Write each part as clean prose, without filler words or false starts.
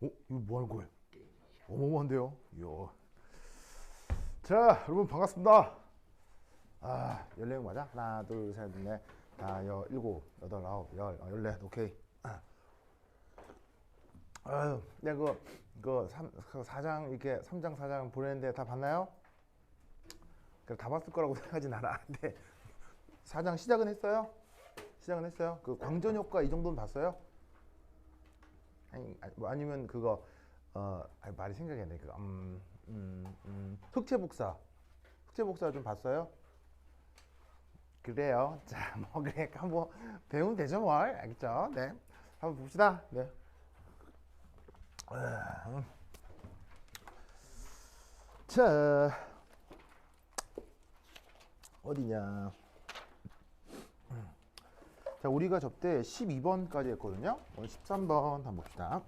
이거 뭐 하는 거예요? 어마어마한데요? 이야. 자, 여러분 반갑습니다. 14명 맞아? 하나, 둘, 셋, 넷, 다, 일곱, 여덟, 아홉, 열네, 오케이. 내가 그 4장, 이렇게 3장, 4장 보냈는데 다 봤나요? 그래, 다 봤을 거라고 생각하진 않아. 근데 4장 시작은 했어요? 시작은 했어요? 그 광전 효과 이 정도는 봤어요? 뭐 아니면 그거, 말이 생각이 안 나. 그거, 흑채복사. 흑채복사 좀 봤어요? 그래요. 자, 뭐, 그래. 한번 배우면 되죠, 뭘. 알겠죠? 네. 한번 봅시다. 네. 자, 어디냐. 자, 우리가 접대 12번까지 했거든요. 오늘 13번 한번 봅시다.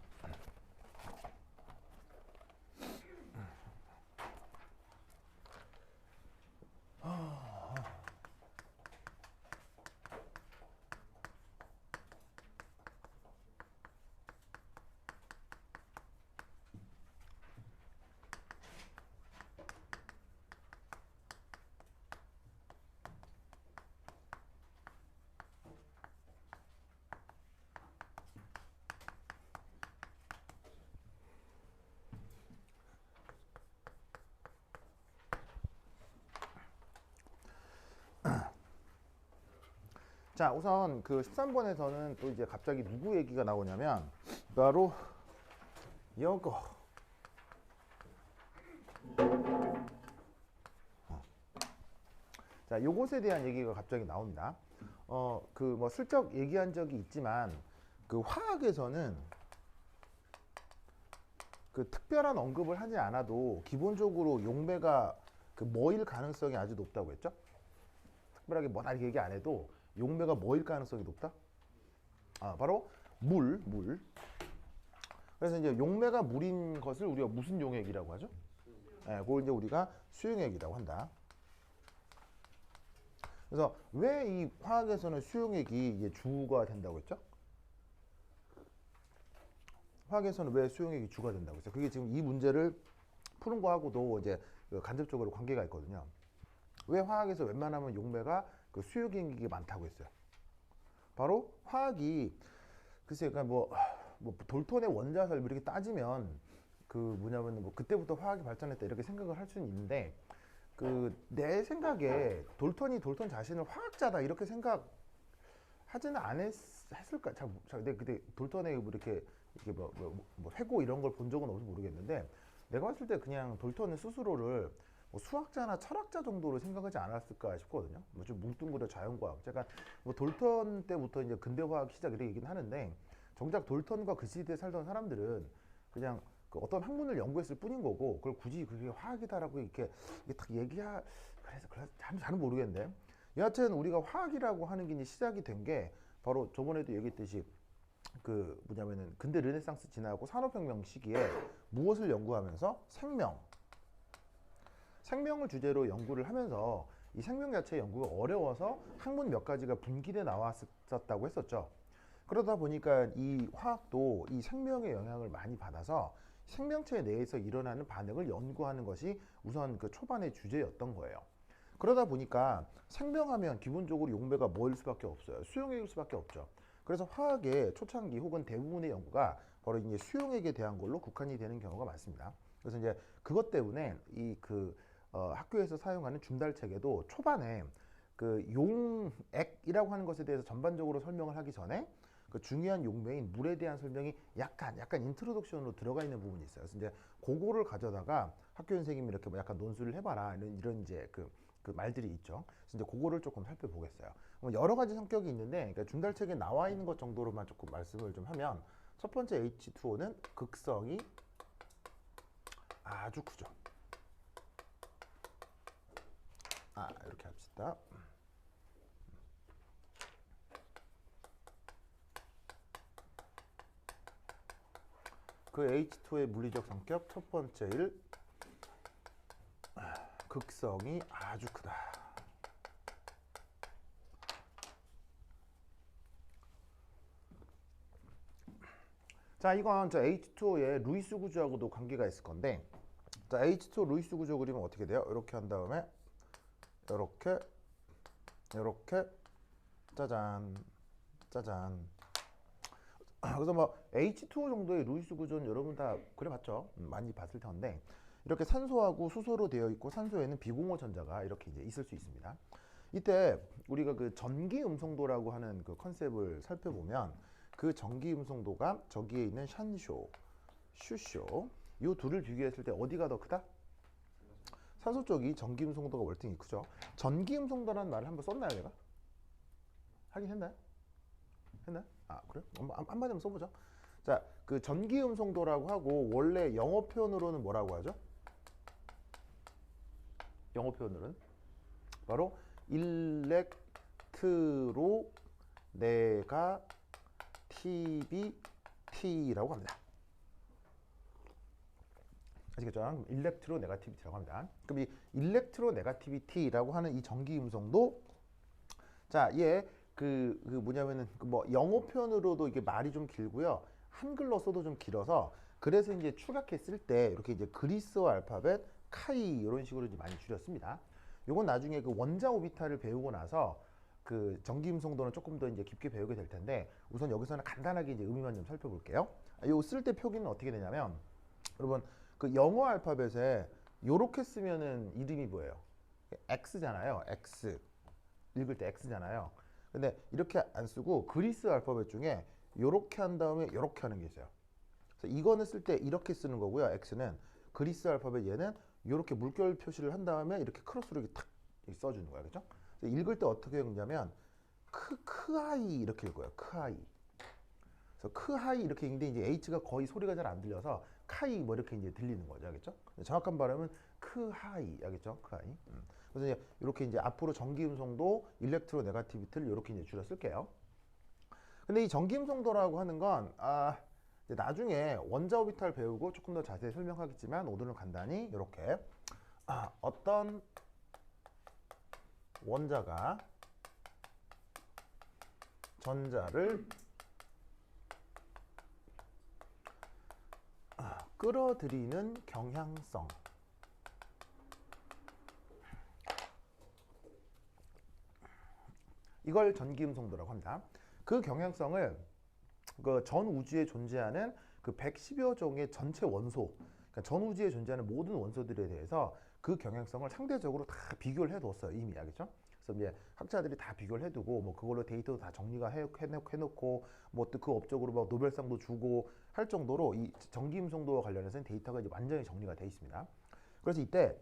자, 우선 그 13번에서는 또 이제 갑자기 누구 얘기가 나오냐면, 바로, 요거. 자, 요것에 대한 얘기가 갑자기 나옵니다. 그 뭐 슬쩍 얘기한 적이 있지만, 그 화학에서는 그 특별한 언급을 하지 않아도 기본적으로 용매가 그 뭐일 가능성이 아주 높다고 했죠? 특별하게 뭐다 이렇게 얘기 안 해도 용매가 뭐일 가능성이 높다? 바로 물. 그래서 이제 용매가 물인 것을 우리가 무슨 용액이라고 하죠? 그걸 이제 우리가 수용액이라고 한다. 그래서 왜 이 화학에서는 수용액이 이게 주가 된다고 했죠? 화학에서는 왜 수용액이 주가 된다고 했어요? 그게 지금 이 문제를 푸는 거하고도 이제 간접적으로 관계가 있거든요. 왜 화학에서 웬만하면 용매가 그 수용액이 많다고 했어요? 바로 화학이 글쎄, 그러니까 뭐 돌톤의 원자설 이렇게 따지면 그 뭐냐면 뭐 그때부터 화학이 발전했다 이렇게 생각을 할 수는 있는데 그 내 생각에 돌톤이 돌톤 자신을 화학자다 이렇게 생각하지는 했을까? 근데 그때 돌톤의 뭐 이렇게 뭐 회고 이런 걸 본 적은 없어서 모르겠는데 내가 봤을 때 그냥 돌톤은 스스로를 뭐 수학자나 철학자 정도로 생각하지 않았을까 싶거든요. 뭐 좀 뭉뚱그려 자연과학. 제가 뭐 돌턴 때부터 이제 근대화학 시작 이렇게 얘기는 하는데 정작 돌턴과 그 시대에 살던 사람들은 그냥 그 어떤 학문을 연구했을 뿐인 거고 그걸 굳이 그게 화학이다라고 이게 딱 그래서 잘 모르겠는데 여하튼 우리가 화학이라고 하는 게 이제 시작이 된 게 바로 저번에도 얘기했듯이 그 뭐냐면은 근대 르네상스 지나고 산업혁명 시기에 무엇을 연구하면서 생명을 주제로 연구를 하면서 이 생명 자체 연구가 어려워서 학문 몇 가지가 분기돼 나왔었다고 했었죠. 그러다 보니까 이 화학도 이 생명의 영향을 많이 받아서 생명체 내에서 일어나는 반응을 연구하는 것이 우선 그 초반의 주제였던 거예요. 그러다 보니까 생명하면 기본적으로 용매가 뭐일 수밖에 없어요. 수용액일 수밖에 없죠. 그래서 화학의 초창기 혹은 대부분의 연구가 바로 이제 수용액에 대한 걸로 국한이 되는 경우가 많습니다. 그래서 이제 그것 때문에 학교에서 사용하는 준달책에도 초반에 그 용액이라고 하는 것에 대해서 전반적으로 설명을 하기 전에 그 중요한 용매인 물에 대한 설명이 약간 인트로덕션으로 들어가 있는 부분이 있어요. 그래서 이제 그거를 가져다가 학교 선생님이 이렇게 뭐 약간 논술을 해봐라 이런 이제 그 말들이 있죠. 그래서 이제 그거를 조금 살펴보겠어요. 여러 가지 성격이 있는데 그러니까 준달책에 나와 있는 것 정도로만 조금 말씀을 좀 하면 첫 번째 H2O는 극성이 아주 크죠. 이렇게 합시다. 그 H2의 물리적 성격 첫 번째 극성이 아주 크다. 자, 이건 저 H2O의 루이스 구조하고도 관계가 있을 건데, 자, H2O 루이스 구조 그리면 어떻게 돼요? 이렇게 한 다음에 이렇게 이렇게 짜잔 짜잔. 그래서 뭐 H2O 정도의 루이스 구조는 여러분 다 그려봤죠? 많이 봤을 텐데, 이렇게 산소하고 수소로 되어 있고 산소에는 비공호 전자가 이렇게 이제 있을 수 있습니다. 이때 우리가 그 전기 음성도라고 하는 그 컨셉을 살펴보면, 그 전기 음성도가 저기에 있는 샨쇼, 슈쇼 이 둘을 비교했을 때 어디가 더 크다? 산소 쪽이 전기 음성도가 월등히 크죠. 전기 음성도라는 말을 한번 썼나요, 내가? 하긴 했나요? 했나요? 아, 그래? 한마디만 써보죠. 자, 그 전기 음성도라고 하고 원래 영어 표현으로는 뭐라고 하죠? 영어 표현으로는 바로 일렉트로네가티비티라고 합니다. 아시겠죠? 일렉트로네가티비티라고 합니다. 그럼 이 일렉트로네가티비티라고 하는 이 전기 음성도, 자, 얘 그 뭐냐면은 뭐 영어 표현으로도 이게 말이 좀 길고요. 한글로 써도 좀 길어서, 그래서 이제 축약했을 때 이렇게 이제 그리스어 알파벳 카이 이런 식으로 이제 많이 줄였습니다. 요건 나중에 그 원자 오비탈을 배우고 나서 그 전기 음성도는 조금 더 이제 깊게 배우게 될 텐데, 우선 여기서는 간단하게 이제 의미만 좀 살펴볼게요. 요 쓸 때 표기는 어떻게 되냐면, 여러분 그 영어 알파벳에 요렇게 쓰면은 이름이 뭐예요? X잖아요. X. 읽을 때 X잖아요. 근데 이렇게 안 쓰고 그리스 알파벳 중에 요렇게 한 다음에 요렇게 하는 게 있어요. 그래서 이거는 쓸 때 이렇게 쓰는 거고요. X는 그리스 알파벳, 얘는 요렇게 물결 표시를 한 다음에 이렇게 크로스로 이렇게 탁 써주는 거야. 그죠? 읽을 때 어떻게 읽냐면 크하이 이렇게 읽어요. 크하이. 그래서 크하이 이렇게 읽는데 이제 H가 거의 소리가 잘 안 들려서 카이 뭐 이렇게 이제 들리는 거죠. 알겠죠? 정확한 발음은 크하이. 알겠죠? 크하이. 그래서 이제 이렇게 이제 앞으로 전기 음성도 일렉트로 네가티비티를 이렇게 이제 줄여 쓸게요. 근데 이 전기 음성도라고 하는 건 이제 나중에 원자 오비탈 배우고 조금 더 자세히 설명하겠지만, 오늘은 간단히 이렇게 어떤 원자가 전자를 끌어들이는 경향성, 이걸 전기 음성도라고 합니다. 그 경향성을 그 전 우주에 존재하는 그 110여 종의 전체 원소, 그러니까 전 우주에 존재하는 모든 원소들에 대해서 그 경향성을 상대적으로 다 비교를 해뒀어요. 이미. 알겠죠? 그래서 이제 학자들이 다 비교를 해두고, 뭐 그걸로 데이터도 다 정리가 해놓고, 뭐 또 그 업적으로 막 노벨상도 주고 할 정도로 이 전기 음성도와 관련해서는 데이터가 이제 완전히 정리가 돼 있습니다. 그래서 이때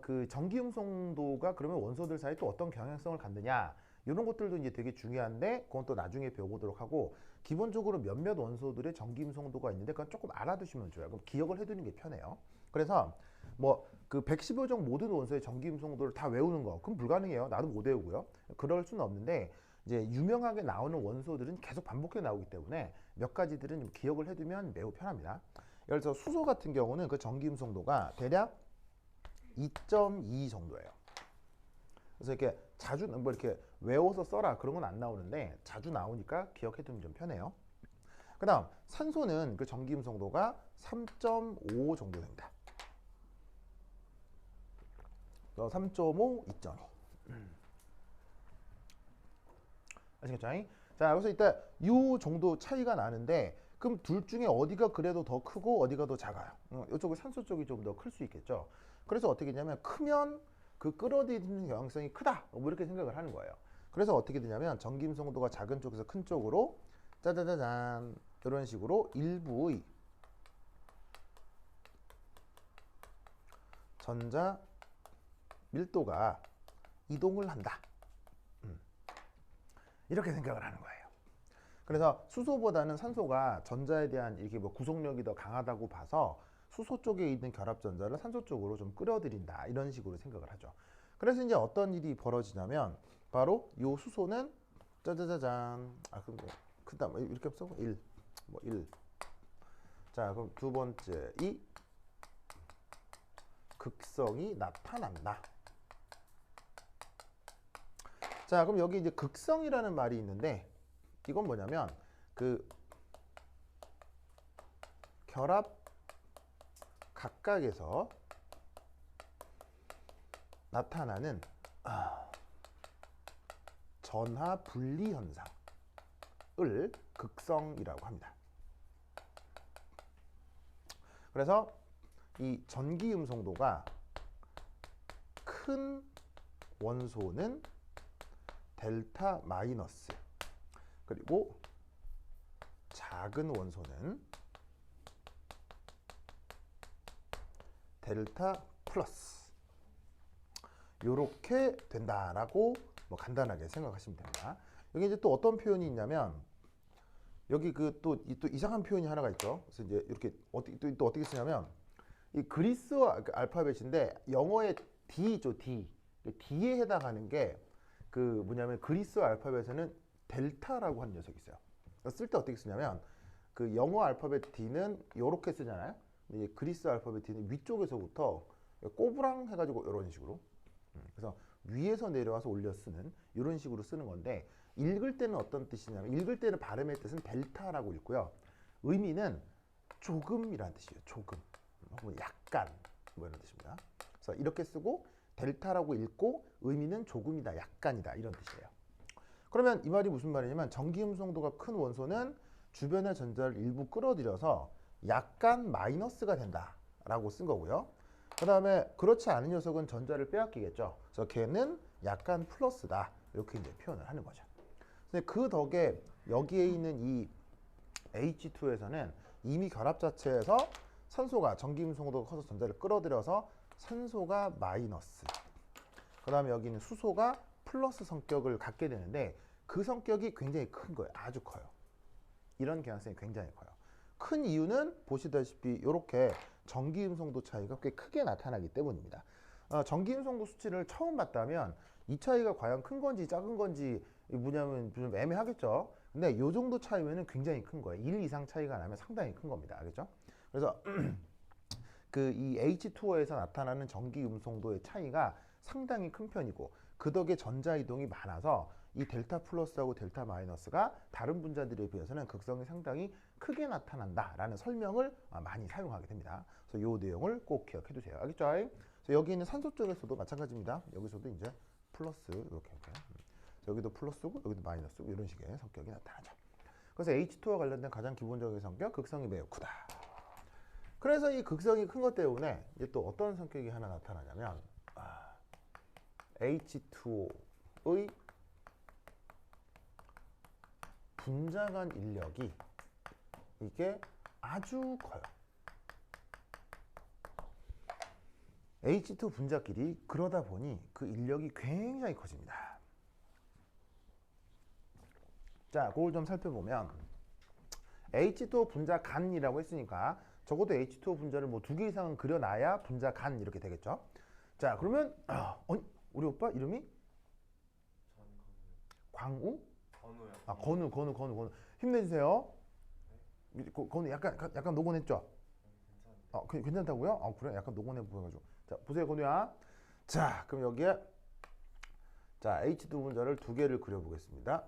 그 전기 음성도가 그러면 원소들 사이 또 어떤 경향성을 갖느냐, 이런 것들도 이제 되게 중요한데, 그건 또 나중에 배워보도록 하고, 기본적으로 몇몇 원소들의 전기 음성도가 있는데 그건 조금 알아두시면 좋아요. 그럼 기억을 해두는 게 편해요. 그래서 뭐 그 115종 모든 원소의 전기 음성도를 다 외우는 거, 그건 불가능해요. 나도 못 외우고요. 그럴 수는 없는데, 이제 유명하게 나오는 원소들은 계속 반복해 나오기 때문에 몇 가지들은 좀 기억을 해두면 매우 편합니다. 예를 들어서 수소 같은 경우는 그 전기 음성도가 대략 2.2 정도예요. 그래서 이렇게 자주 뭐 이렇게 외워서 써라 그런 건 안 나오는데, 자주 나오니까 기억해두면 좀 편해요. 그 다음 산소는 그 전기 음성도가 3.5 정도 됩니다. 3.5, 2.2. 아시겠죠? 자, 여기서 이때 이 정도 차이가 나는데, 그럼 둘 중에 어디가 그래도 더 크고 어디가 더 작아요? 이쪽은 산소 쪽이 좀 더 클 수 있겠죠. 그래서 어떻게 되냐면, 크면 그 끌어들이는 경향성이 크다, 뭐 이렇게 생각을 하는 거예요. 그래서 어떻게 되냐면, 전기 음성도가 작은 쪽에서 큰 쪽으로 짜자자잔 이런 식으로 일부의 전자 밀도가 이동을 한다, 이렇게 생각을 하는 거예요. 그래서 수소보다는 산소가 전자에 대한 이렇게 뭐 구속력이 더 강하다고 봐서 수소 쪽에 있는 결합 전자를 산소 쪽으로 좀 끌어들인다, 이런 식으로 생각을 하죠. 그래서 이제 어떤 일이 벌어지냐면, 바로 요 수소는 짜자자잔, 그럼 그다음 이렇게 써고 1, 뭐 1. 자, 그럼 두 번째 이 극성이 나타난다. 자, 그럼 여기 이제 극성이라는 말이 있는데, 이건 뭐냐면 그 결합 각각에서 나타나는 전하 분리 현상을 극성이라고 합니다. 그래서 이 전기 음성도가 큰 원소는 델타 마이너스, 그리고 작은 원소는 델타 플러스, 요렇게 된다라고 뭐 간단하게 생각하시면 됩니다. 여기 이제 또 어떤 표현이 있냐면, 여기 그 또 이상한 표현이 하나가 있죠. 그래서 이제 이렇게 또 어떻게 쓰냐면, 이 그리스어 알파벳인데 영어의 D죠, D. D에 해당하는 게 그 뭐냐면, 그리스어 알파벳에는 델타라고 하는 녀석이 있어요. 쓸 때 어떻게 쓰냐면, 그 영어 알파벳 D는 이렇게 쓰잖아요. 근데 그리스 알파벳 D는 위쪽에서부터 꼬부랑 해가지고 이런 식으로, 그래서 위에서 내려와서 올려 쓰는 이런 식으로 쓰는 건데, 읽을 때는 어떤 뜻이냐면, 읽을 때는 발음의 뜻은 델타라고 읽고요. 의미는 조금이라는 뜻이에요. 조금, 혹은 약간, 뭐 이런 뜻입니다. 그래서 이렇게 쓰고 델타라고 읽고 의미는 조금이다, 약간이다, 이런 뜻이에요. 그러면 이 말이 무슨 말이냐면, 전기 음성도가 큰 원소는 주변의 전자를 일부 끌어들여서 약간 마이너스가 된다라고 쓴 거고요. 그 다음에 그렇지 않은 녀석은 전자를 빼앗기겠죠. 그래서 걔는 약간 플러스다, 이렇게 이제 표현을 하는 거죠. 근데 그 덕에 여기에 있는 이 H2에서는 이미 결합 자체에서 산소가, 전기 음성도가 커서 전자를 끌어들여서 산소가 마이너스, 그 다음에 여기 있는 수소가 플러스 성격을 갖게 되는데, 그 성격이 굉장히 큰 거예요. 아주 커요. 이런 개연성이 굉장히 커요. 큰 이유는 보시다시피 이렇게 전기 음성도 차이가 꽤 크게 나타나기 때문입니다. 전기 음성도 수치를 처음 봤다면 이 차이가 과연 큰 건지 작은 건지 뭐냐면 좀 애매하겠죠. 근데 이 정도 차이면 굉장히 큰 거예요. 1 이상 차이가 나면 상당히 큰 겁니다. 알겠죠? 그래서 그 이 H2O에서 나타나는 전기 음성도의 차이가 상당히 큰 편이고, 그 덕에 전자 이동이 많아서 이 델타 플러스하고 델타 마이너스가 다른 분자들에 비해서는 극성이 상당히 크게 나타난다라는 설명을 많이 사용하게 됩니다. 그래서 이 내용을 꼭 기억해 두세요. 알겠죠? 그래서 여기 있는 산소 쪽에서도 마찬가지입니다. 여기서도 이제 플러스 이렇게 여기도 플러스고 여기도 마이너스고 이런 식의 성격이 나타나죠. 그래서 H2와 관련된 가장 기본적인 성격, 극성이 매우 크다. 그래서 이 극성이 큰 것 때문에 이제 또 어떤 성격이 하나 나타나냐면, H2O의 분자 간 인력이 이게 아주 커요. H2 분자끼리 그러다 보니 그 인력이 굉장히 커집니다. 자, 그걸 좀 살펴보면, H2O 분자 간이라고 했으니까 적어도 H2O 분자를 뭐 2개 이상은 그려놔야 분자 간 이렇게 되겠죠. 자, 그러면 우리 오빠 이름이 광우? 건우요. 건우. 힘내주세요. 건우 약간 노곤했죠? 괜찮다고요? 그래? 약간 노곤해 보여가지고. 자, 보세요, 건우야. 자, 그럼 여기에 자, H2 분자를 2개를 그려보겠습니다.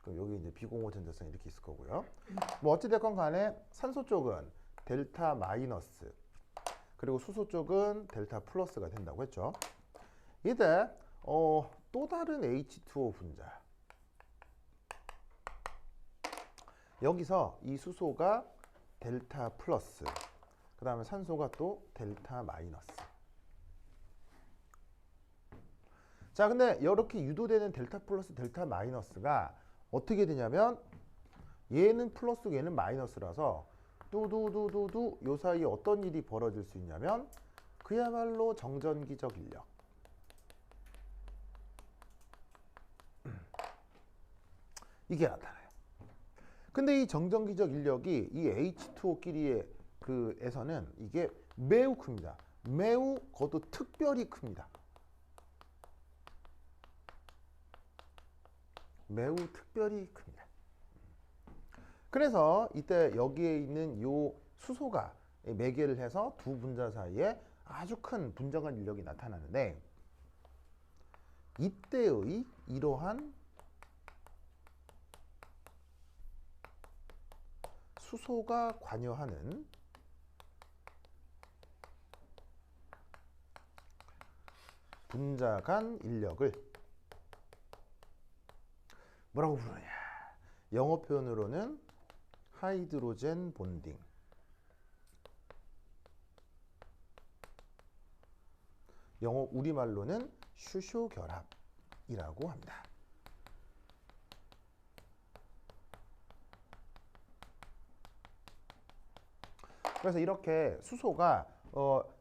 그럼 여기 이제 비공호 전자성 이렇게 있을 거고요. 뭐 어찌됐건 간에 산소 쪽은 델타 마이너스, 그리고 수소 쪽은 델타 플러스가 된다고 했죠. 이때 또 다른 H2O 분자, 여기서 이 수소가 델타 플러스, 그 다음에 산소가 또 델타 마이너스. 자, 근데 이렇게 유도되는 델타 플러스, 델타 마이너스가 어떻게 되냐면, 얘는 플러스고 얘는 마이너스라서 뚜두두두두 요 사이에 어떤 일이 벌어질 수 있냐면, 그야말로 정전기적 인력, 이게 나타나요. 근데 이 정전기적 인력이 이 H2O끼리의 에서는 이게 매우 큽니다. 매우 그것도 특별히 큽니다. 매우 특별히 큽니다. 그래서 이때 여기에 있는 요 수소가 매개를 해서 두 분자 사이에 아주 큰 분자 간 인력이 나타나는데, 이때의 이러한 수소가 관여하는 분자 간 인력을 뭐라고 부르냐? 영어 표현으로는 하이드로젠 본딩, 영어 우리말로는 수소 결합이라고 합니다. 그래서 이렇게 수소가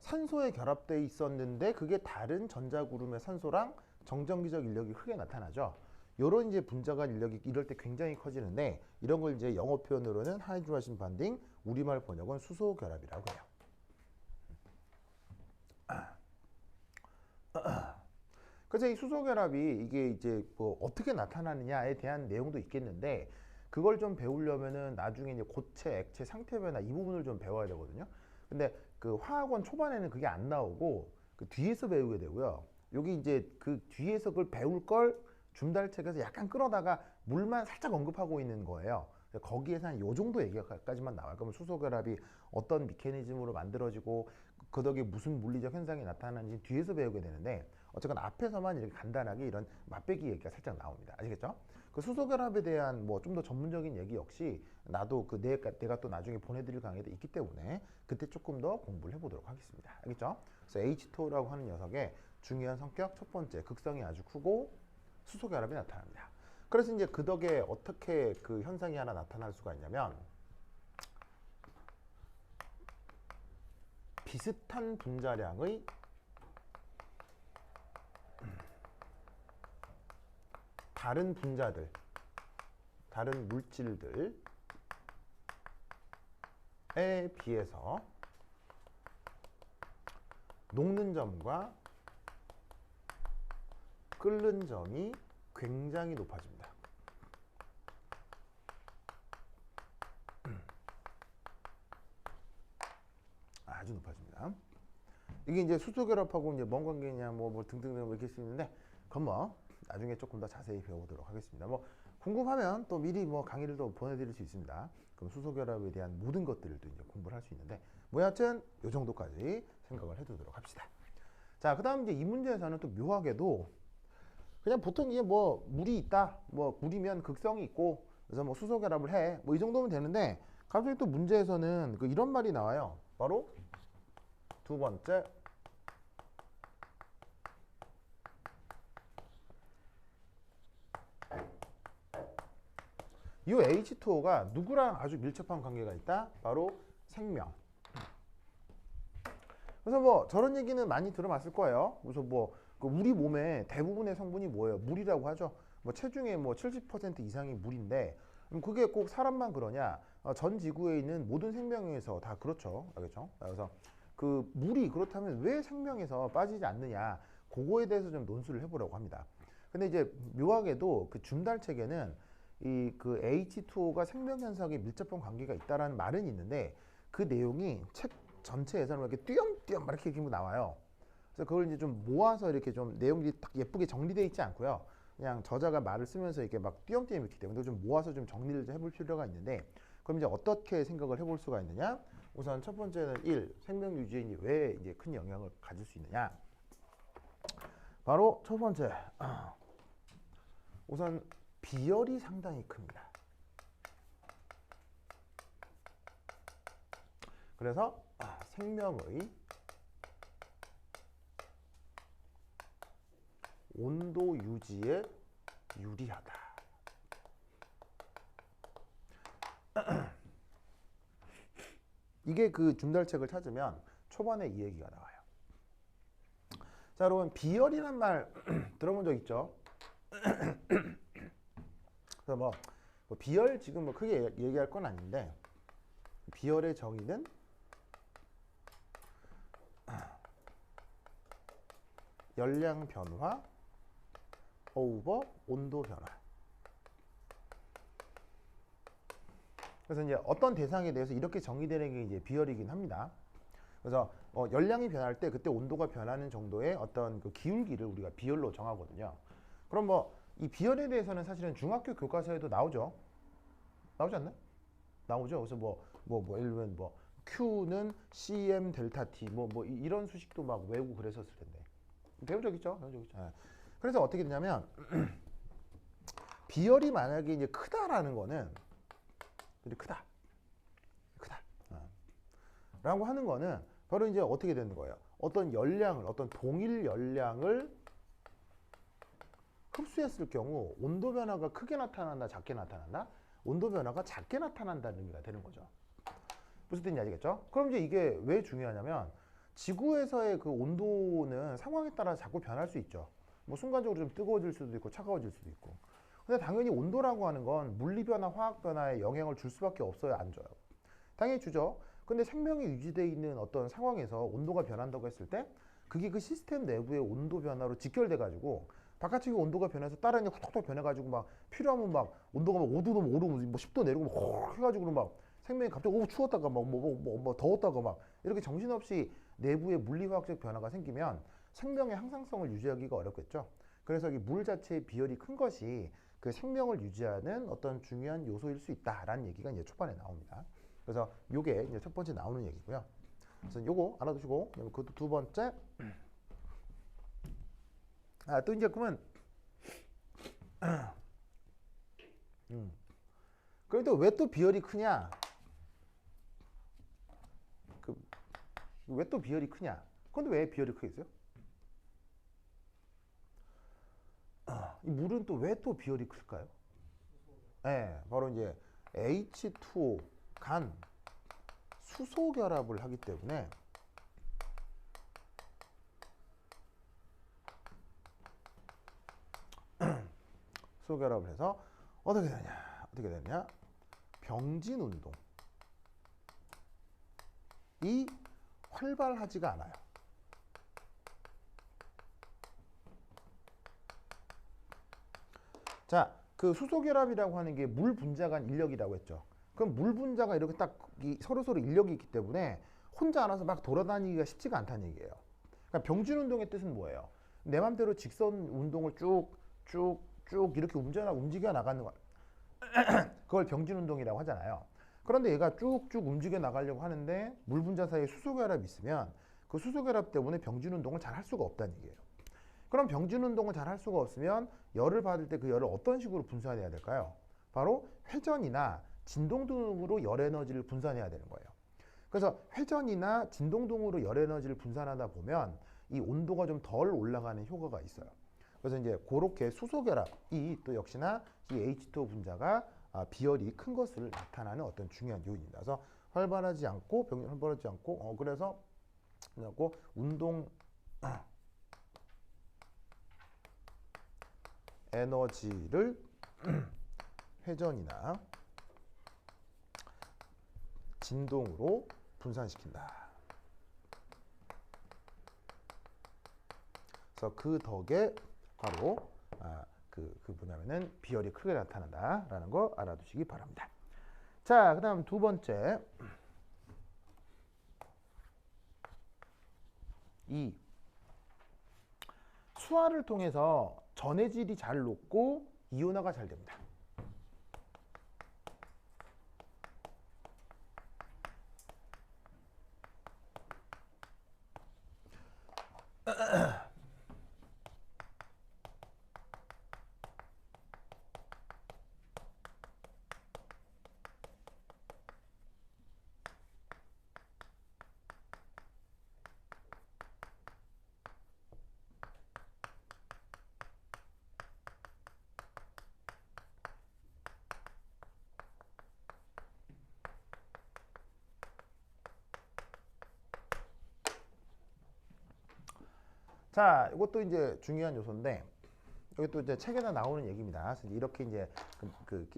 산소에 결합되어 있었는데 그게 다른 전자구름의 산소랑 정전기적 인력이 크게 나타나죠. 요런 이제 분자 간 인력이 이럴 때 굉장히 커지는데 이런 걸 이제 영어 표현으로는 하이드로젠 반딩, 우리말 번역은 수소 결합이라고 해요. 그래서 이 수소 결합이 이게 이제 뭐 어떻게 나타나느냐에 대한 내용도 있겠는데 그걸 좀 배우려면은 나중에 이제 고체, 액체, 상태 변화 이 부분을 좀 배워야 되거든요. 근데 그 화학원 초반에는 그게 안 나오고 그 뒤에서 배우게 되고요. 여기 이제 그 뒤에서 그걸 배울 걸 줌달책에서 약간 끌어다가 물만 살짝 언급하고 있는 거예요. 거기에서 한 요 정도 얘기까지만 나와요. 그러면 수소 결합이 어떤 메커니즘으로 만들어지고 그 덕에 무슨 물리적 현상이 나타나는지 뒤에서 배우게 되는데 어쨌건 앞에서만 이렇게 간단하게 이런 맛배기 얘기가 살짝 나옵니다. 아시겠죠? 그 수소 결합에 대한 뭐 좀 더 전문적인 얘기 역시 나도 그 내가 또 나중에 보내드릴 강의도 있기 때문에 그때 조금 더 공부를 해보도록 하겠습니다. 알겠죠? 그래서 H2O라고 하는 녀석의 중요한 성격 첫 번째, 극성이 아주 크고 수소 결합이 나타납니다. 그래서 이제 그 덕에 어떻게 그 현상이 하나 나타날 수가 있냐면 비슷한 분자량의 다른 분자들, 다른 물질들에 비해서 녹는 점과 끓는 점이 굉장히 높아집니다. 아주 높아집니다. 이게 이제 수소 결합하고 이제 뭔 관계냐 뭐 등등등 이렇게 수 있는데 그건 뭐 나중에 조금 더 자세히 배워보도록 하겠습니다. 뭐 궁금하면 또 미리 뭐 강의를 또 보내드릴 수 있습니다. 그럼 수소 결합에 대한 모든 것들을 또 이제 공부를 할 수 있는데 뭐 여하튼 요 정도까지 생각을 해두도록 합시다. 자, 그다음 이제 이 문제에서는 또 묘하게도 그냥 보통 이게 뭐 물이 있다, 뭐 물이면 극성이 있고 그래서 뭐 수소 결합을 해, 뭐 이 정도면 되는데 갑자기 또 문제에서는 그 이런 말이 나와요. 바로 두 번째, 이 H2O가 누구랑 아주 밀접한 관계가 있다? 바로 생명. 그래서 뭐 저런 얘기는 많이 들어봤을 거예요. 그래서 뭐 우리 몸의 대부분의 성분이 뭐예요? 물이라고 하죠. 뭐 체중의 뭐 70% 이상이 물인데 그럼 그게 꼭 사람만 그러냐? 전 지구에 있는 모든 생명에서 다 그렇죠. 알겠죠? 그래서 그 물이 그렇다면 왜 생명에서 빠지지 않느냐? 그거에 대해서 좀 논술을 해보려고 합니다. 근데 이제 묘하게도 그 줌달책에는 이 그 H2O가 생명 현상에 밀접한 관계가 있다라는 말은 있는데 그 내용이 책 전체에서는 이렇게 띄엄띄엄 이렇게 나와요. 그래서 그걸 이제 좀 모아서 이렇게 좀 내용이 딱 예쁘게 정리되어 있지 않고요. 그냥 저자가 말을 쓰면서 이렇게 막 띄엄띄엄 이렇게 때문에 좀 모아서 좀 정리를 좀 해볼 필요가 있는데 그럼 이제 어떻게 생각을 해볼 수가 있느냐? 우선 첫 번째는 1. 생명 유지에 왜 이제 큰 영향을 가질 수 있느냐? 바로 첫 번째, 우선 비열이 상당히 큽니다. 그래서 생명의 온도 유지에 유리하다. 이게 그 줌달책을 찾으면 초반에 이 얘기가 나와요. 자, 여러분 비열이란 말 들어본 적 있죠? 그래서 뭐 비열 지금 뭐 크게 얘기할 건 아닌데 비열의 정의는 열량 변화 오버 온도 변화. 그래서 이제 어떤 대상에 대해서 이렇게 정의되는 게 이제 비열이긴 합니다. 그래서 열량이 변할 때 그때 온도가 변하는 정도의 어떤 그 기울기를 우리가 비열로 정하거든요. 그럼 뭐 이 비열에 대해서는 사실은 중학교 교과서에도 나오죠. 나오지 않나요? 나오죠. 그래서 예를 들면 Q는 CM 델타 T 이런 수식도 막 외우고 그랬었을 텐데. 배운 적 있죠? 예. 그래서 어떻게 되냐면 비열이 만약에 이제 크다라는 거는 크다. 라고 하는 거는 바로 이제 어떻게 되는 거예요? 어떤 동일 열량을 흡수했을 경우 온도 변화가 크게 나타난다, 작게 나타난다? 온도 변화가 작게 나타난다는 의미가 되는 거죠. 무슨 뜻인지 아시겠죠? 그럼 이제 이게 왜 중요하냐면 지구에서의 그 온도는 상황에 따라 자꾸 변할 수 있죠. 순간적으로 좀 뜨거워질 수도 있고 차가워질 수도 있고. 근데 당연히 온도라고 하는 건 물리 변화, 화학 변화에 영향을 줄 수밖에 없어요, 안 줘요? 당연히 주죠. 근데 생명이 유지되어 있는 어떤 상황에서 온도가 변한다고 했을 때 그게 그 시스템 내부의 온도 변화로 직결돼 가지고 바깥쪽의 온도가 변해서 다른 게 훅훅 변해가지고 막 필요하면 막 온도가 막 5도 넘어 5도 10도 내리고 막 해가지고 막 생명이 갑자기 추웠다가 막 더웠다가 막 이렇게 정신없이 내부의 물리화학적 변화가 생기면 생명의 항상성을 유지하기가 어렵겠죠. 그래서 이 물 자체의 비열이 큰 것이 그 생명을 유지하는 어떤 중요한 요소일 수 있다라는 얘기가 이제 초반에 나옵니다. 그래서 요게 이제 첫 번째 나오는 얘기고요. 그래서 요거 알아두시고 그것도 두 번째. 또 이제 그러면 그럼 또 왜 또 비열이 크냐? 왜 또 비열이 크냐? 근데 왜 비열이 크겠어요? 이 물은 또 왜 또 비열이 클까요? 네, 바로 이제 H2O 간 수소 결합을 하기 때문에 수소 결합을 해서 어떻게 되냐? 병진 운동이 활발하지가 않아요. 자, 그 수소 결합이라고 하는 게 물 분자 간 인력이라고 했죠. 그럼 물 분자가 이렇게 딱 서로 인력이 있기 때문에 혼자 알아서 막 돌아다니기가 쉽지가 않다는 얘기예요. 그러니까 병진 운동의 뜻은 뭐예요? 내 맘대로 직선 운동을 쭉 이렇게 움직여 나가는 거. 그걸 병진 운동이라고 하잖아요. 그런데 얘가 쭉쭉 움직여 나가려고 하는데 물 분자 사이에 수소 결합이 있으면 그 수소 결합 때문에 병진 운동을 잘 할 수가 없다는 얘기예요. 그럼 병진 운동을 잘 할 수가 없으면 열을 받을 때 그 열을 어떤 식으로 분산해야 될까요? 바로 회전이나 진동 등으로 열 에너지를 분산해야 되는 거예요. 그래서 회전이나 진동 등으로 열 에너지를 분산하다 보면 이 온도가 좀 덜 올라가는 효과가 있어요. 그래서 이제 그렇게 수소 결합이 또 역시나 이 H2O 분자가 비열이 큰 것을 나타나는 어떤 중요한 요인입니다. 그래서 활발하지 않고 그래서 운동 에너지를 회전이나 진동으로 분산시킨다. 그래서 그 덕에 바로 뭐냐면은 비열이 크게 나타난다라는 거 알아두시기 바랍니다. 자, 그다음 두 번째, 이 수화를 통해서 전해질이 잘 녹고 이온화가 잘 됩니다. 자, 이것도 이제 중요한 요소인데 여기 또 이제 책에다 나오는 얘기입니다. 그래서 이렇게 이제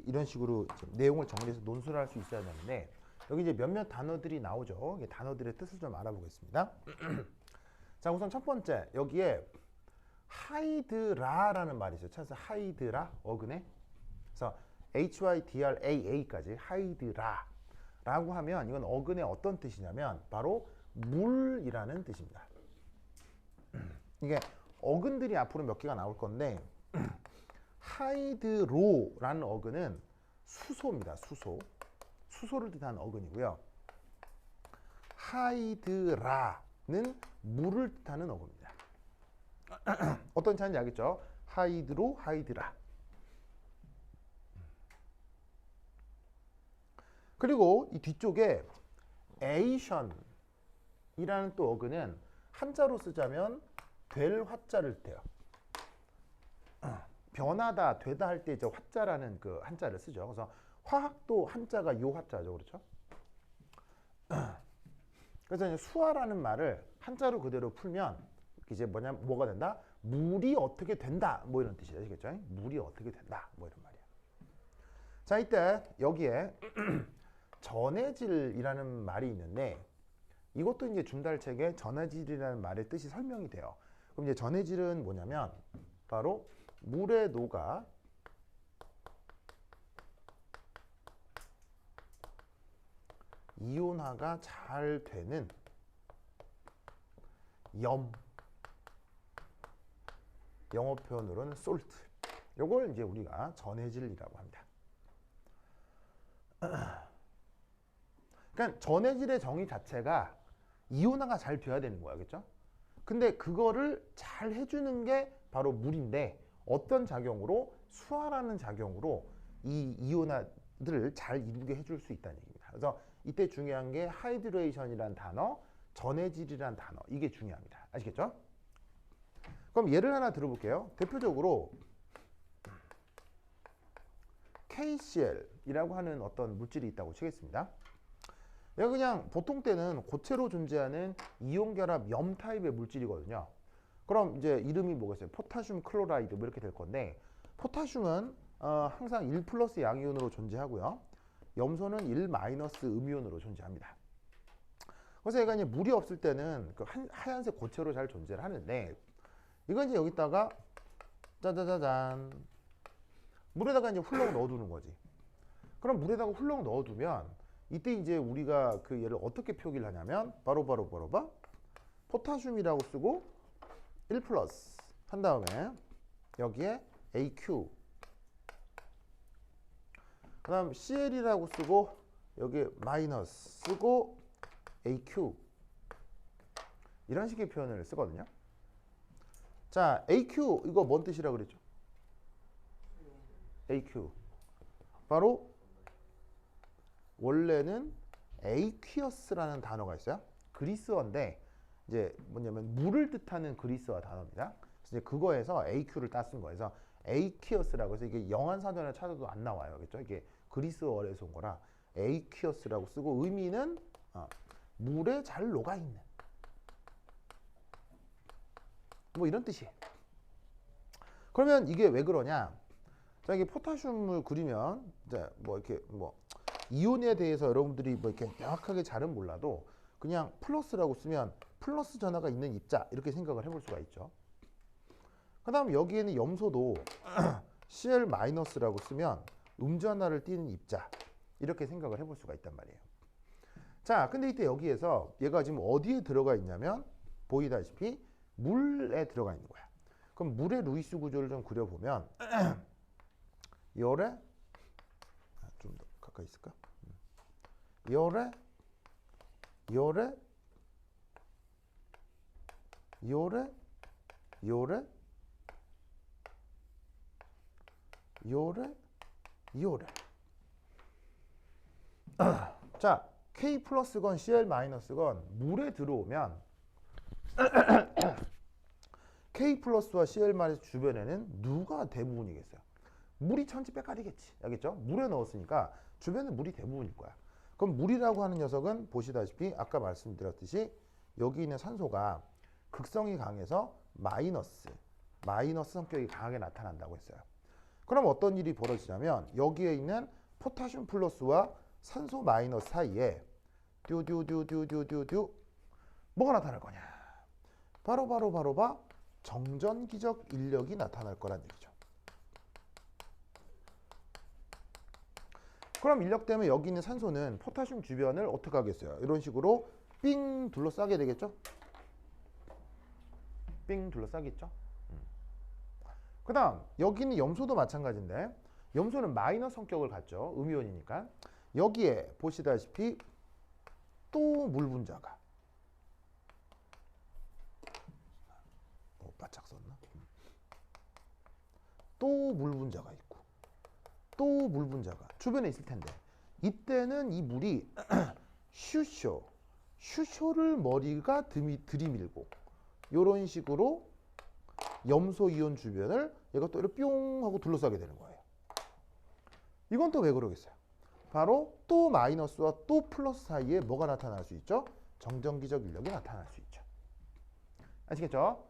이런 식으로 내용을 정리해서 논술을 할 수 있어야 되는데 여기 이제 몇몇 단어들이 나오죠. 단어들의 뜻을 좀 알아보겠습니다. 자, 우선 첫 번째 여기에 하이드라라는 말이 있어요. 찾아서 하이드라 어근에. 그래서 HYDRAA까지 하이드라라고 하면 이건 어근의 어떤 뜻이냐면 바로 물이라는 뜻입니다. 이게 어근들이 앞으로 몇 개가 나올 건데 하이드로라는 어근은 수소입니다. 수소를 뜻하는 어근이고요. 하이드라는 물을 뜻하는 어근입니다. 어떤 차이인지 알겠죠? 하이드로, 하이드라. 그리고 이 뒤쪽에 에이션이라는 또 어근은 한자로 쓰자면 될 화자를 뜻해요. 변하다, 되다 할 때 저 화자라는 그 한자를 쓰죠. 그래서 화학도 한자가 요 화자죠. 그렇죠? 그래서 이제 수화라는 말을 한자로 그대로 풀면 이제 뭐가 된다? 물이 어떻게 된다. 뭐 이런 뜻이 아시겠죠? 물이 어떻게 된다. 뭐 이런 말이야. 자, 이때 여기에 전해질이라는 말이 있는데 이것도 이제 준달책에 전해질이라는 말의 뜻이 설명이 돼요. 그럼 이제 전해질은 뭐냐면 바로 물에 녹아 이온화가 잘 되는 영어 표현으로는 솔트. 요걸 이제 우리가 전해질이라고 합니다. 그러니까 전해질의 정의 자체가 이온화가 잘 돼야 되는 거야. 그렇죠? 근데 그거를 잘 해주는 게 바로 물인데 어떤 작용으로? 수화라는 작용으로 이 이온화들을 잘 이루게 해줄 수 있다는 얘기입니다. 그래서 이때 중요한 게 하이드레이션이란 단어, 전해질이란 단어. 이게 중요합니다. 아시겠죠? 그럼 예를 하나 들어볼게요. 대표적으로 KCl이라고 하는 어떤 물질이 있다고 치겠습니다. 얘가 그냥 보통 때는 고체로 존재하는 이온결합 염 타입의 물질이거든요. 그럼 이제 이름이 뭐겠어요? 포타슘 클로라이드 뭐 이렇게 될 건데 포타슘은 항상 1 플러스 양이온으로 존재하고요. 염소는 1 마이너스 음이온으로 존재합니다. 그래서 얘가 이제 물이 없을 때는 그 하얀색 고체로 잘 존재를 하는데 이건 이제 여기다가 짜자자잔 물에다가 이제 훌렁 넣어두는 거지. 그럼 물에다가 훌렁 넣어두면 이때 이제 우리가 그 얘를 어떻게 표기를 하냐면 바로 포타슘이라고 쓰고 1 플러스 한 다음에 여기에 AQ 그 다음 CL이라고 쓰고 여기 마이너스 쓰고 AQ 이런 식의 표현을 쓰거든요. 자, AQ 이거 뭔 뜻이라고 그랬죠? AQ 바로 원래는 aqueous라는 단어가 있어요. 그리스어인데 이제 뭐냐면 물을 뜻하는 그리스어 단어입니다. 그래서 이제 그거에서 AQ를 따쓴 거예요. 그래서 aqueous라고 해서 이게 영한사전에 찾아도 안 나와요. 그렇죠? 이게 그리스어에서 온 거라 aqueous라고 쓰고 의미는 물에 잘 녹아 있는 뭐 이런 뜻이에요. 그러면 이게 왜 그러냐? 자, 이게 포타슘을 그리면 이제 뭐 이렇게 뭐 이온에 대해서 여러분들이 뭐 이렇게 명확하게 잘은 몰라도 그냥 플러스라고 쓰면 플러스 전하가 있는 입자 이렇게 생각을 해볼 수가 있죠. 그 다음 여기에는 염소도 Cl 마이너스라고 쓰면 음전하를 띠는 입자 이렇게 생각을 해볼 수가 있단 말이에요. 자, 근데 이때 여기에서 얘가 지금 어디에 들어가 있냐면 보이다시피 물에 들어가 있는 거야. 그럼 물의 루이스 구조를 좀 그려보면 열에 좀 더 가까이 있을까? 열에 자, K 플러스건 Cl 마이너스건 물에 들어오면 K 플러스와 Cl 마이너스 주변에는 누가 대부분이겠어요? 물이 천지백깔이겠지. 알겠죠? 물에 넣었으니까 주변에 물이 대부분일 거야. 그럼 물이라고 하는 녀석은 보시다시피 아까 말씀드렸듯이 여기 있는 산소가 극성이 강해서 마이너스 성격이 강하게 나타난다고 했어요. 그럼 어떤 일이 벌어지냐면 여기에 있는 포타슘 플러스와 산소 마이너스 사이에 듀 뭐가 나타날 거냐? 바로 정전기적 인력이 나타날 거란 얘기죠. 그럼 인력 때문에 여기 있는 산소는 포타슘 주변을 어떻게 하겠어요? 이런 식으로 삥 둘러싸게 되겠죠? 삥 둘러싸겠죠? 그 다음 여기 있는 염소도 마찬가지인데 염소는 마이너스 성격을 갖죠. 음이온이니까. 여기에 보시다시피 또 물 분자가 바짝 썼나? 또 물 분자가 있고 또 물 분자가 주변에 있을 텐데 이때는 이 물이 슈쇼를 머리가 들이밀고 이런 식으로 염소 이온 주변을 얘가 또 이렇게 뿅 하고 둘러싸게 되는 거예요. 이건 또 왜 그러겠어요? 바로 또 마이너스와 또 플러스 사이에 뭐가 나타날 수 있죠? 정전기적 인력이 나타날 수 있죠. 아시겠죠?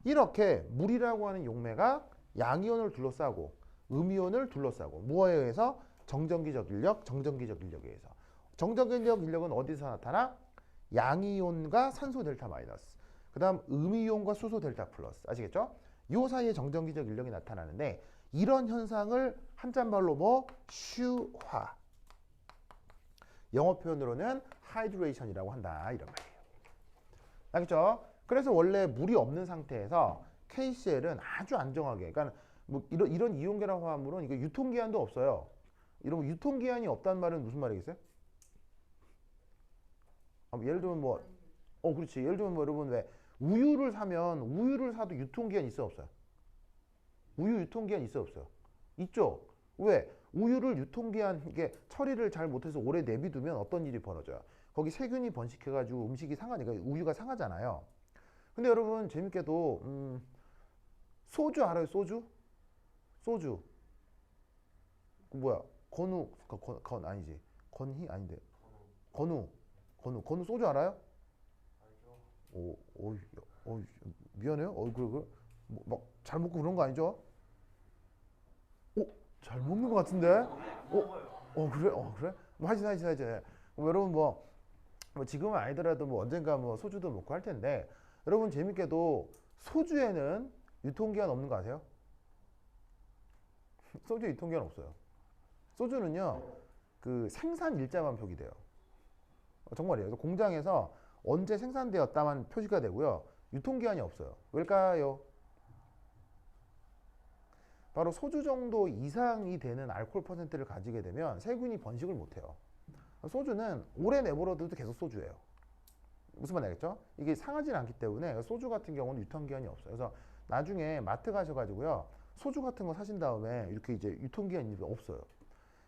이렇게 물이라고 하는 용매가 양이온을 둘러싸고 음이온을 둘러싸고 뭐에 의해서? 정전기적 인력에 의해서. 정전기적 인력은 어디서 나타나? 양이온과 산소 델타 마이너스, 그 다음 음이온과 수소 델타 플러스. 아시겠죠? 요 사이에 정전기적 인력이 나타나는데 이런 현상을 한자말로 뭐? 슈화. 영어 표현으로는 하이드레이션이라고 한다, 이런 말이에요. 알겠죠? 그래서 원래 물이 없는 상태에서 KCl은 아주 안정하게, 그러니까 뭐 이런 이온계랑 화합물은 이거 유통기한도 없어요. 이런 유통기한이 없다는 말은 무슨 말이겠어요? 예를 들면 뭐, 그렇지. 예를 들면 뭐 여러분 왜 우유를 사도 유통기한 있어 없어요? 우유 유통기한 있어 없어요? 있죠. 왜? 우유를 유통기한 이게 처리를 잘 못해서 오래 내비두면 어떤 일이 벌어져요? 거기 세균이 번식해가지고 음식이 상하니까 우유가 상하잖아요. 근데 여러분 재밌게도 소주 알아요? 소주? 소주. 뭐야? 건 아니지. 건희 아닌데. 건우 소주 알아요? 미안해요. 그래. 막 잘 먹고 그런 거 아니죠? 잘 먹는 것 같은데? 그래? 그래? 뭐 하여튼. 여러분 뭐 지금은 아니더라도 뭐 언젠가 뭐 소주도 먹고 할 텐데 여러분 재밌게도 소주에는 유통기한 없는 거 아세요? 소주에 유통기한 없어요. 소주는요 그 생산 일자만 표기돼요. 정말이에요. 그래서 공장에서 언제 생산되었다만 표시가 되고요. 유통기한이 없어요. 왜일까요? 바로 소주 정도 이상이 되는 알코올 퍼센트를 가지게 되면 세균이 번식을 못해요. 소주는 오래 내버려둬도 계속 소주예요. 무슨 말인지 알겠죠? 이게 상하지 않기 때문에 소주 같은 경우는 유통기한이 없어요. 그래서 나중에 마트 가셔가지고요. 소주 같은 거 사신 다음에 이렇게 이제 유통기한이 없어요.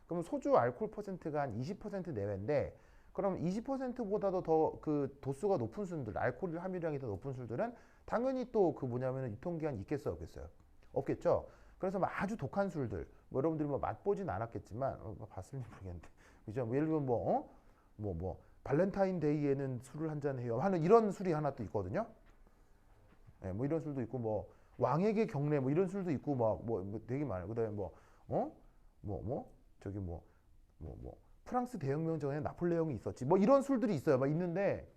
그럼 소주 알코올 퍼센트가 한 20% 내외인데 그럼 20%보다도 더 그 도수가 높은 술들, 알코올 함유량이 더 높은 술들은 당연히 또 그 뭐냐면 유통기한이 있겠어요, 없겠어요? 없겠죠? 그래서 막 아주 독한 술들, 뭐 여러분들이 뭐 맛보진 않았겠지만, 봤을지 모르겠는데, 그죠? 뭐 예를 들면 발렌타인데이에는 술을 한잔 해요 하는 이런 술이 하나 또 있거든요. 네, 뭐 이런 술도 있고, 뭐 왕에게 경례, 뭐 이런 술도 있고, 뭐 되게 많아요. 그다음에 프랑스 대혁명 전에 나폴레옹이 있었지, 뭐 이런 술들이 있어요. 막 있는데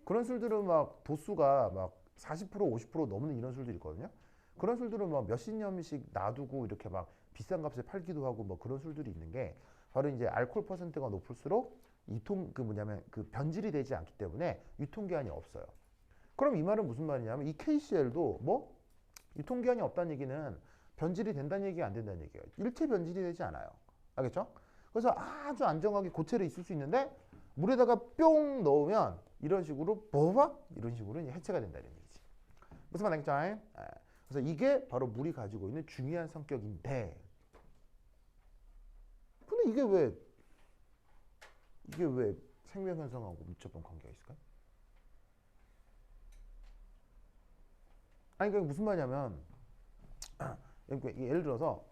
그런 술들은 막 도수가 막 40% 50% 넘는 이런 술들이 있거든요. 그런 술들은 막 몇십 년씩 놔두고 이렇게 막 비싼 값에 팔기도 하고 뭐 그런 술들이 있는 게 바로 이제 알코올 퍼센트가 높을수록 그 변질이 되지 않기 때문에 유통기한이 없어요. 그럼 이 말은 무슨 말이냐면 이 KCl도 뭐 유통기한이 없다는 얘기는 변질이 된다는 얘기가 안 된다는 얘기예요. 일체 변질이 되지 않아요. 알겠죠? 그래서 아주 안정하게 고체로 있을 수 있는데 물에다가 뿅 넣으면 이런 식으로 이런 식으로 해체가 된다는 얘기지. 무슨 말 알겠죠? 그래서 이게 바로 물이 가지고 있는 중요한 성격인데 근데 이게 왜 생명현상하고 밀접한 관계가 있을까요? 아니 그게 무슨 말이냐면 예를 들어서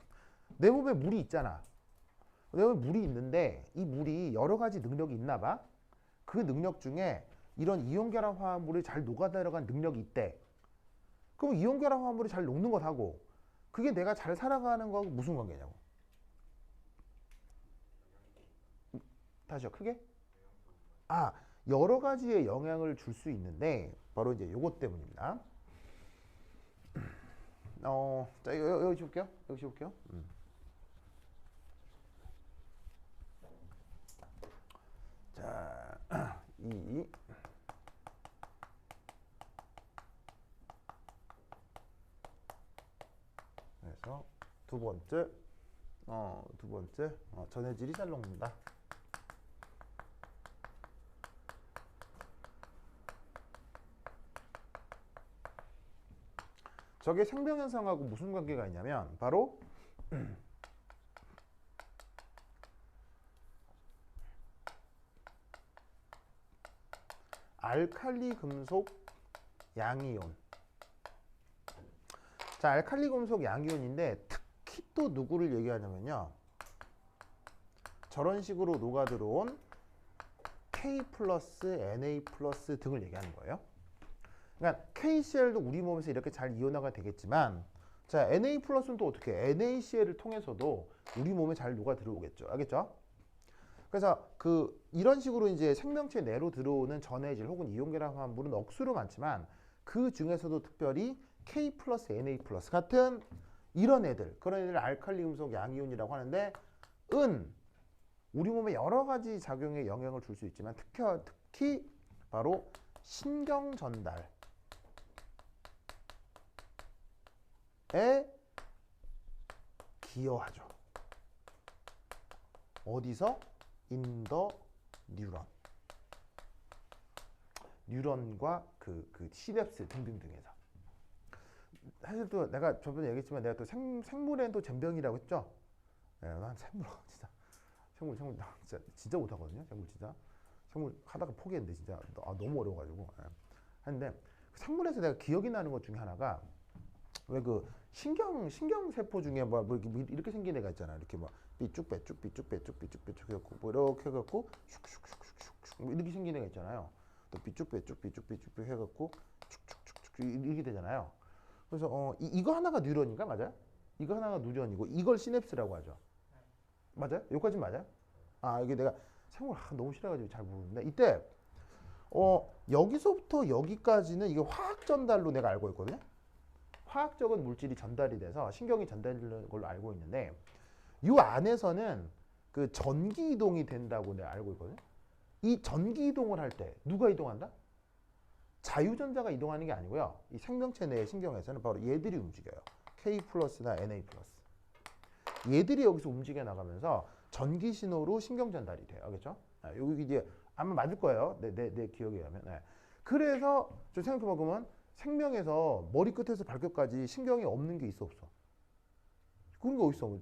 내 몸에 물이 있잖아. 내 몸에 물이 있는데 이 물이 여러 가지 능력이 있나 봐. 그 능력 중에 이런 이온결합 화합물이 잘 녹아 들어간 능력이 있대. 그럼 이온결합 화합물이 잘 녹는 것하고 그게 내가 잘 살아가는 거하고 무슨 관계냐고. 다시요. 크게? 여러 가지의 영향을 줄 수 있는데 바로 이제 요것 때문입니다. 자, 여기 볼게요. 자, 그래서 두 번째, 전해질이 잘 녹는다. 저게 생명현상하고 무슨 관계가 있냐면 바로 알칼리 금속 양이온. 자, 알칼리 금속 양이온인데 특히 또 누구를 얘기하냐면요. 저런 식으로 녹아 들어온 K 플러스, Na 플러스 등을 얘기하는 거예요. 그러니까 KCl도 우리 몸에서 이렇게 잘 이온화가 되겠지만, 자, Na 플러스는 또 어떻게 해? NaCl을 통해서도 우리 몸에 잘 녹아 들어오겠죠. 알겠죠? 그래서 이런 식으로 이제 생명체 내로 들어오는 전해질 혹은 이온계랑 화합물은 억수로 많지만 그 중에서도 특별히 K 플러스 Na 플러스 같은 이런 애들, 그런 애들 알칼리 금속 양이온이라고 하는데, 우리 몸에 여러 가지 작용에 영향을 줄 수 있지만 특히 바로 신경 전달에 기여하죠. 어디서? in the 뉴런. 뉴런과 그 시냅스 등등등에서. 사실 또 내가 저번에 얘기했지만 내가 또 생물엔 또 젬병이라고 했죠. 네, 난 생물 생물 나 진짜 못하거든요. 생물 하다가 포기했는데 진짜 너무 어려워가지고 했는데 생물에서 내가 기억이 나는 것 중에 하나가 왜 그 신경 세포 중에 뭐 이렇게 생긴 애가 있잖아. 이렇게 뭐 삐쭉빼쭉 해갖고 뭐 이렇게 해갖고 슉슉슉슉슉 뭐 이렇게 생긴 애가 있잖아요. 또 삐쭉빼쭉 해갖고 축축축축 이렇게 되잖아요. 그래서 이거 하나가 뉴런인가 맞아요? 이거 하나가 뉴런이고 이걸 시냅스라고 하죠. 맞아요? 여기까지 맞아요? 이게 내가 생물 너무 싫어가지고 잘 모르는데 이때 여기서부터 여기까지는 이게 화학 전달로 내가 알고 있거든요. 화학적인 물질이 전달이 돼서 신경이 전달되는 걸로 알고 있는데 이 안에서는 그 전기 이동이 된다고 내가 알고 있거든요. 이 전기 이동을 할 때 누가 이동한다? 자유전자가 이동하는 게 아니고요. 이 생명체 내의 신경에서는 바로 얘들이 움직여요. K 플러스나 Na 플러스. 얘들이 여기서 움직여 나가면서 전기 신호로 신경 전달이 돼요. 알겠죠? 여기 이제 아마 맞을 거예요. 내 기억에 의하면. 네. 그래서 좀 생각해보면 생명에서 머리끝에서 발끝까지 신경이 없는 게 있어 없어? 그런 게 어딨어?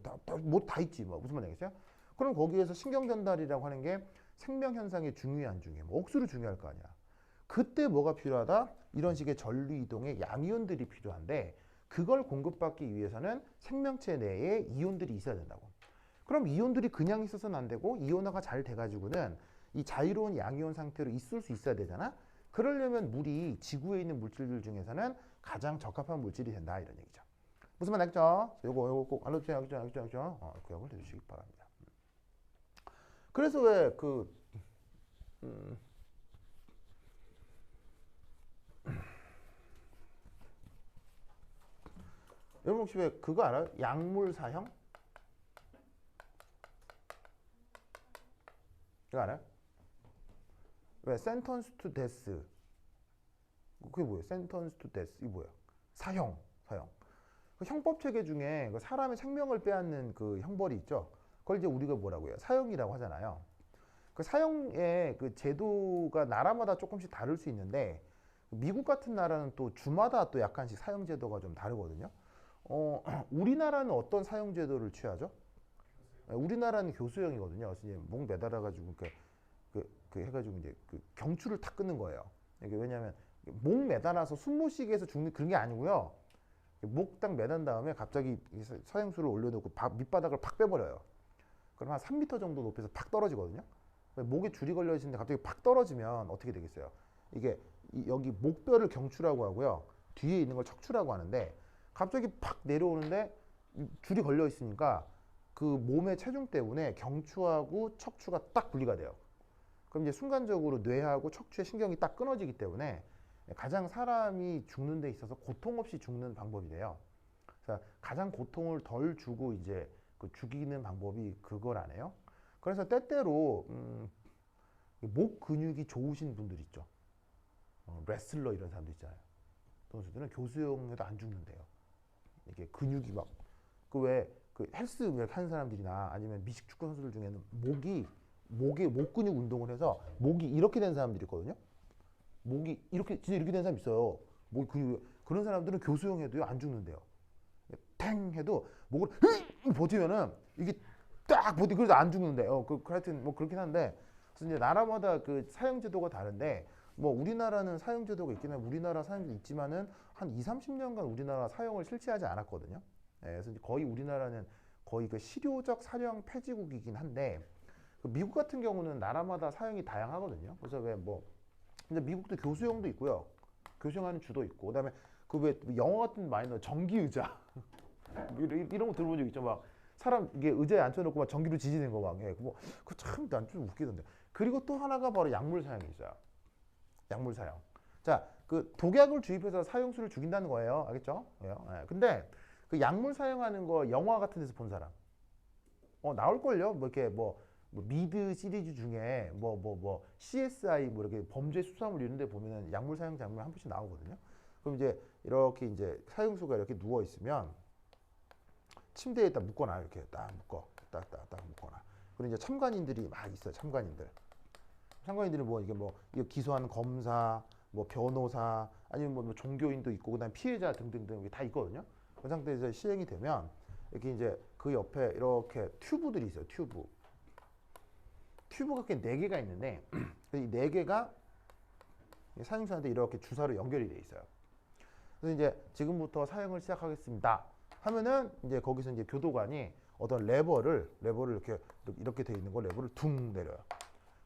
다 있지. 뭐 무슨 말이겠어요? 그럼 거기에서 신경 전달이라고 하는 게 생명 현상의 중요한 중에 뭐 억수로 중요할 거 아니야. 그때 뭐가 필요하다? 이런 식의 전류 이동의 양이온들이 필요한데 그걸 공급받기 위해서는 생명체 내에 이온들이 있어야 된다고. 그럼 이온들이 그냥 있어서는 안 되고 이온화가 잘 돼가지고는 이 자유로운 양이온 상태로 있을 수 있어야 되잖아. 그러려면 물이 지구에 있는 물질들 중에서는 가장 적합한 물질이 된다 이런 얘기죠. 무슨 말 알겠죠? 요거 꼭 알려주세요. 알겠죠? 기억을 해주시기 바랍니다. 그래서 왜 여러분 혹시 왜 그거 알아요? 약물 사형? 이거 알아요? 왜 센턴스 투 데스? 그게 뭐예요? 센턴스 투 데스 이게 뭐야? 사형. 그 형법 체계 중에 그 사람의 생명을 빼앗는 그 형벌이 있죠. 그걸 이제 우리가 뭐라고 해요? 사형이라고 하잖아요. 그 사형의 그 제도가 나라마다 조금씩 다를 수 있는데 미국 같은 나라는 또 주마다 또 약간씩 사형 제도가 좀 다르거든요. 우리나라는 어떤 사형 제도를 취하죠? 우리나라는 교수형이거든요. 그래서 이제 목 매달아가지고 해가지고 이제 그 경추를 탁 끊는 거예요. 이게 왜냐하면 목 매달아서 숨 못 쉬게 해서 죽는 그런 게 아니고요. 목 딱 매단 다음에 갑자기 서행수를 올려놓고 밑바닥을 팍 빼버려요. 그럼 한 3m 정도 높이에서 팍 떨어지거든요. 목에 줄이 걸려 있는데 갑자기 팍 떨어지면 어떻게 되겠어요? 이게 여기 목뼈를 경추라고 하고요. 뒤에 있는 걸 척추라고 하는데 갑자기 팍 내려오는데 줄이 걸려 있으니까 그 몸의 체중 때문에 경추하고 척추가 딱 분리가 돼요. 그럼 이제 순간적으로 뇌하고 척추의 신경이 딱 끊어지기 때문에 가장 사람이 죽는 데 있어서 고통 없이 죽는 방법이 돼요. 그래서 가장 고통을 덜 주고 이제 그 죽이는 방법이 그거라네요. 그래서 때때로 목 근육이 좋으신 분들 있죠. 레슬러 이런 사람들 있잖아요. 선수들은 교수형에도 안 죽는데요. 이게 근육이 막 그 왜 그 헬스 하는 사람들이나 아니면 미식 축구 선수들 중에는 목에 목 근육 운동을 해서 목이 이렇게 된 사람들이 있거든요. 목이 이렇게 진짜 이렇게 된 사람 있어요. 목 근육 그런 사람들은 교수형 해도요 안 죽는데요. 탱 해도 목을 버티면은 이게 딱 버티 그래도 안 죽는데 하여튼 뭐 그렇긴 한데 그래서 이제 나라마다 그 사형 제도가 다른데 뭐 우리나라는 사형 제도가 있긴 해 우리나라 사형제 있지만은 한 2, 30년간 우리나라 사형을 실시하지 않았거든요. 예, 그래서 이제 거의 우리나라는 거의 그 실효적 사형 폐지국이긴 한데 그 미국 같은 경우는 나라마다 사형이 다양하거든요. 그래서 왜 뭐 근데 미국도 교수형도 있고요. 교수형하는 주도 있고 그다음에 그 왜 영화 같은 마이너 전기 의자 이런 거 들어본 적 있죠. 막 사람 이게 의자에 앉혀놓고 막 전기로 지지는 거 막. 예, 뭐 그거 참 난 좀 웃기던데. 그리고 또 하나가 바로 약물 사형이 있어요. 약물 사형. 자, 그 독약을 주입해서 사형수를 죽인다는 거예요. 알겠죠? 예. 근데 그 약물 사용하는 거 영화 같은 데서 본 사람 나올걸요? 뭐 이렇게 뭐 미드 시리즈 중에 뭐 CSI 뭐 이렇게 범죄 수사물 이런 데 보면은 약물 사용 장면 한 번씩 나오거든요. 그럼 이제 이렇게 이제 사형수가 이렇게 누워 있으면 침대에 딱 묶어놔. 이렇게 딱 묶어. 딱 묶어놔. 그리고 이제 참관인들이 막 있어요. 참관인들이 뭐 이게 뭐 이거 기소하는 검사, 뭐 변호사, 아니면 뭐 종교인도 있고 그다음 피해자 등등등 이게 다 있거든요. 그 상태에서 시행이 되면 이렇게 이제 그 옆에 이렇게 튜브들이 있어요. 튜브가 꽤 4개가 있는데 이 4개가 사형수한테 이렇게 주사로 연결이 돼 있어요. 그래서 이제 지금부터 사형을 시작하겠습니다. 하면은 이제 거기서 이제 교도관이 어떤 레버를 이렇게 돼 있는 거 레버를 둥 내려요.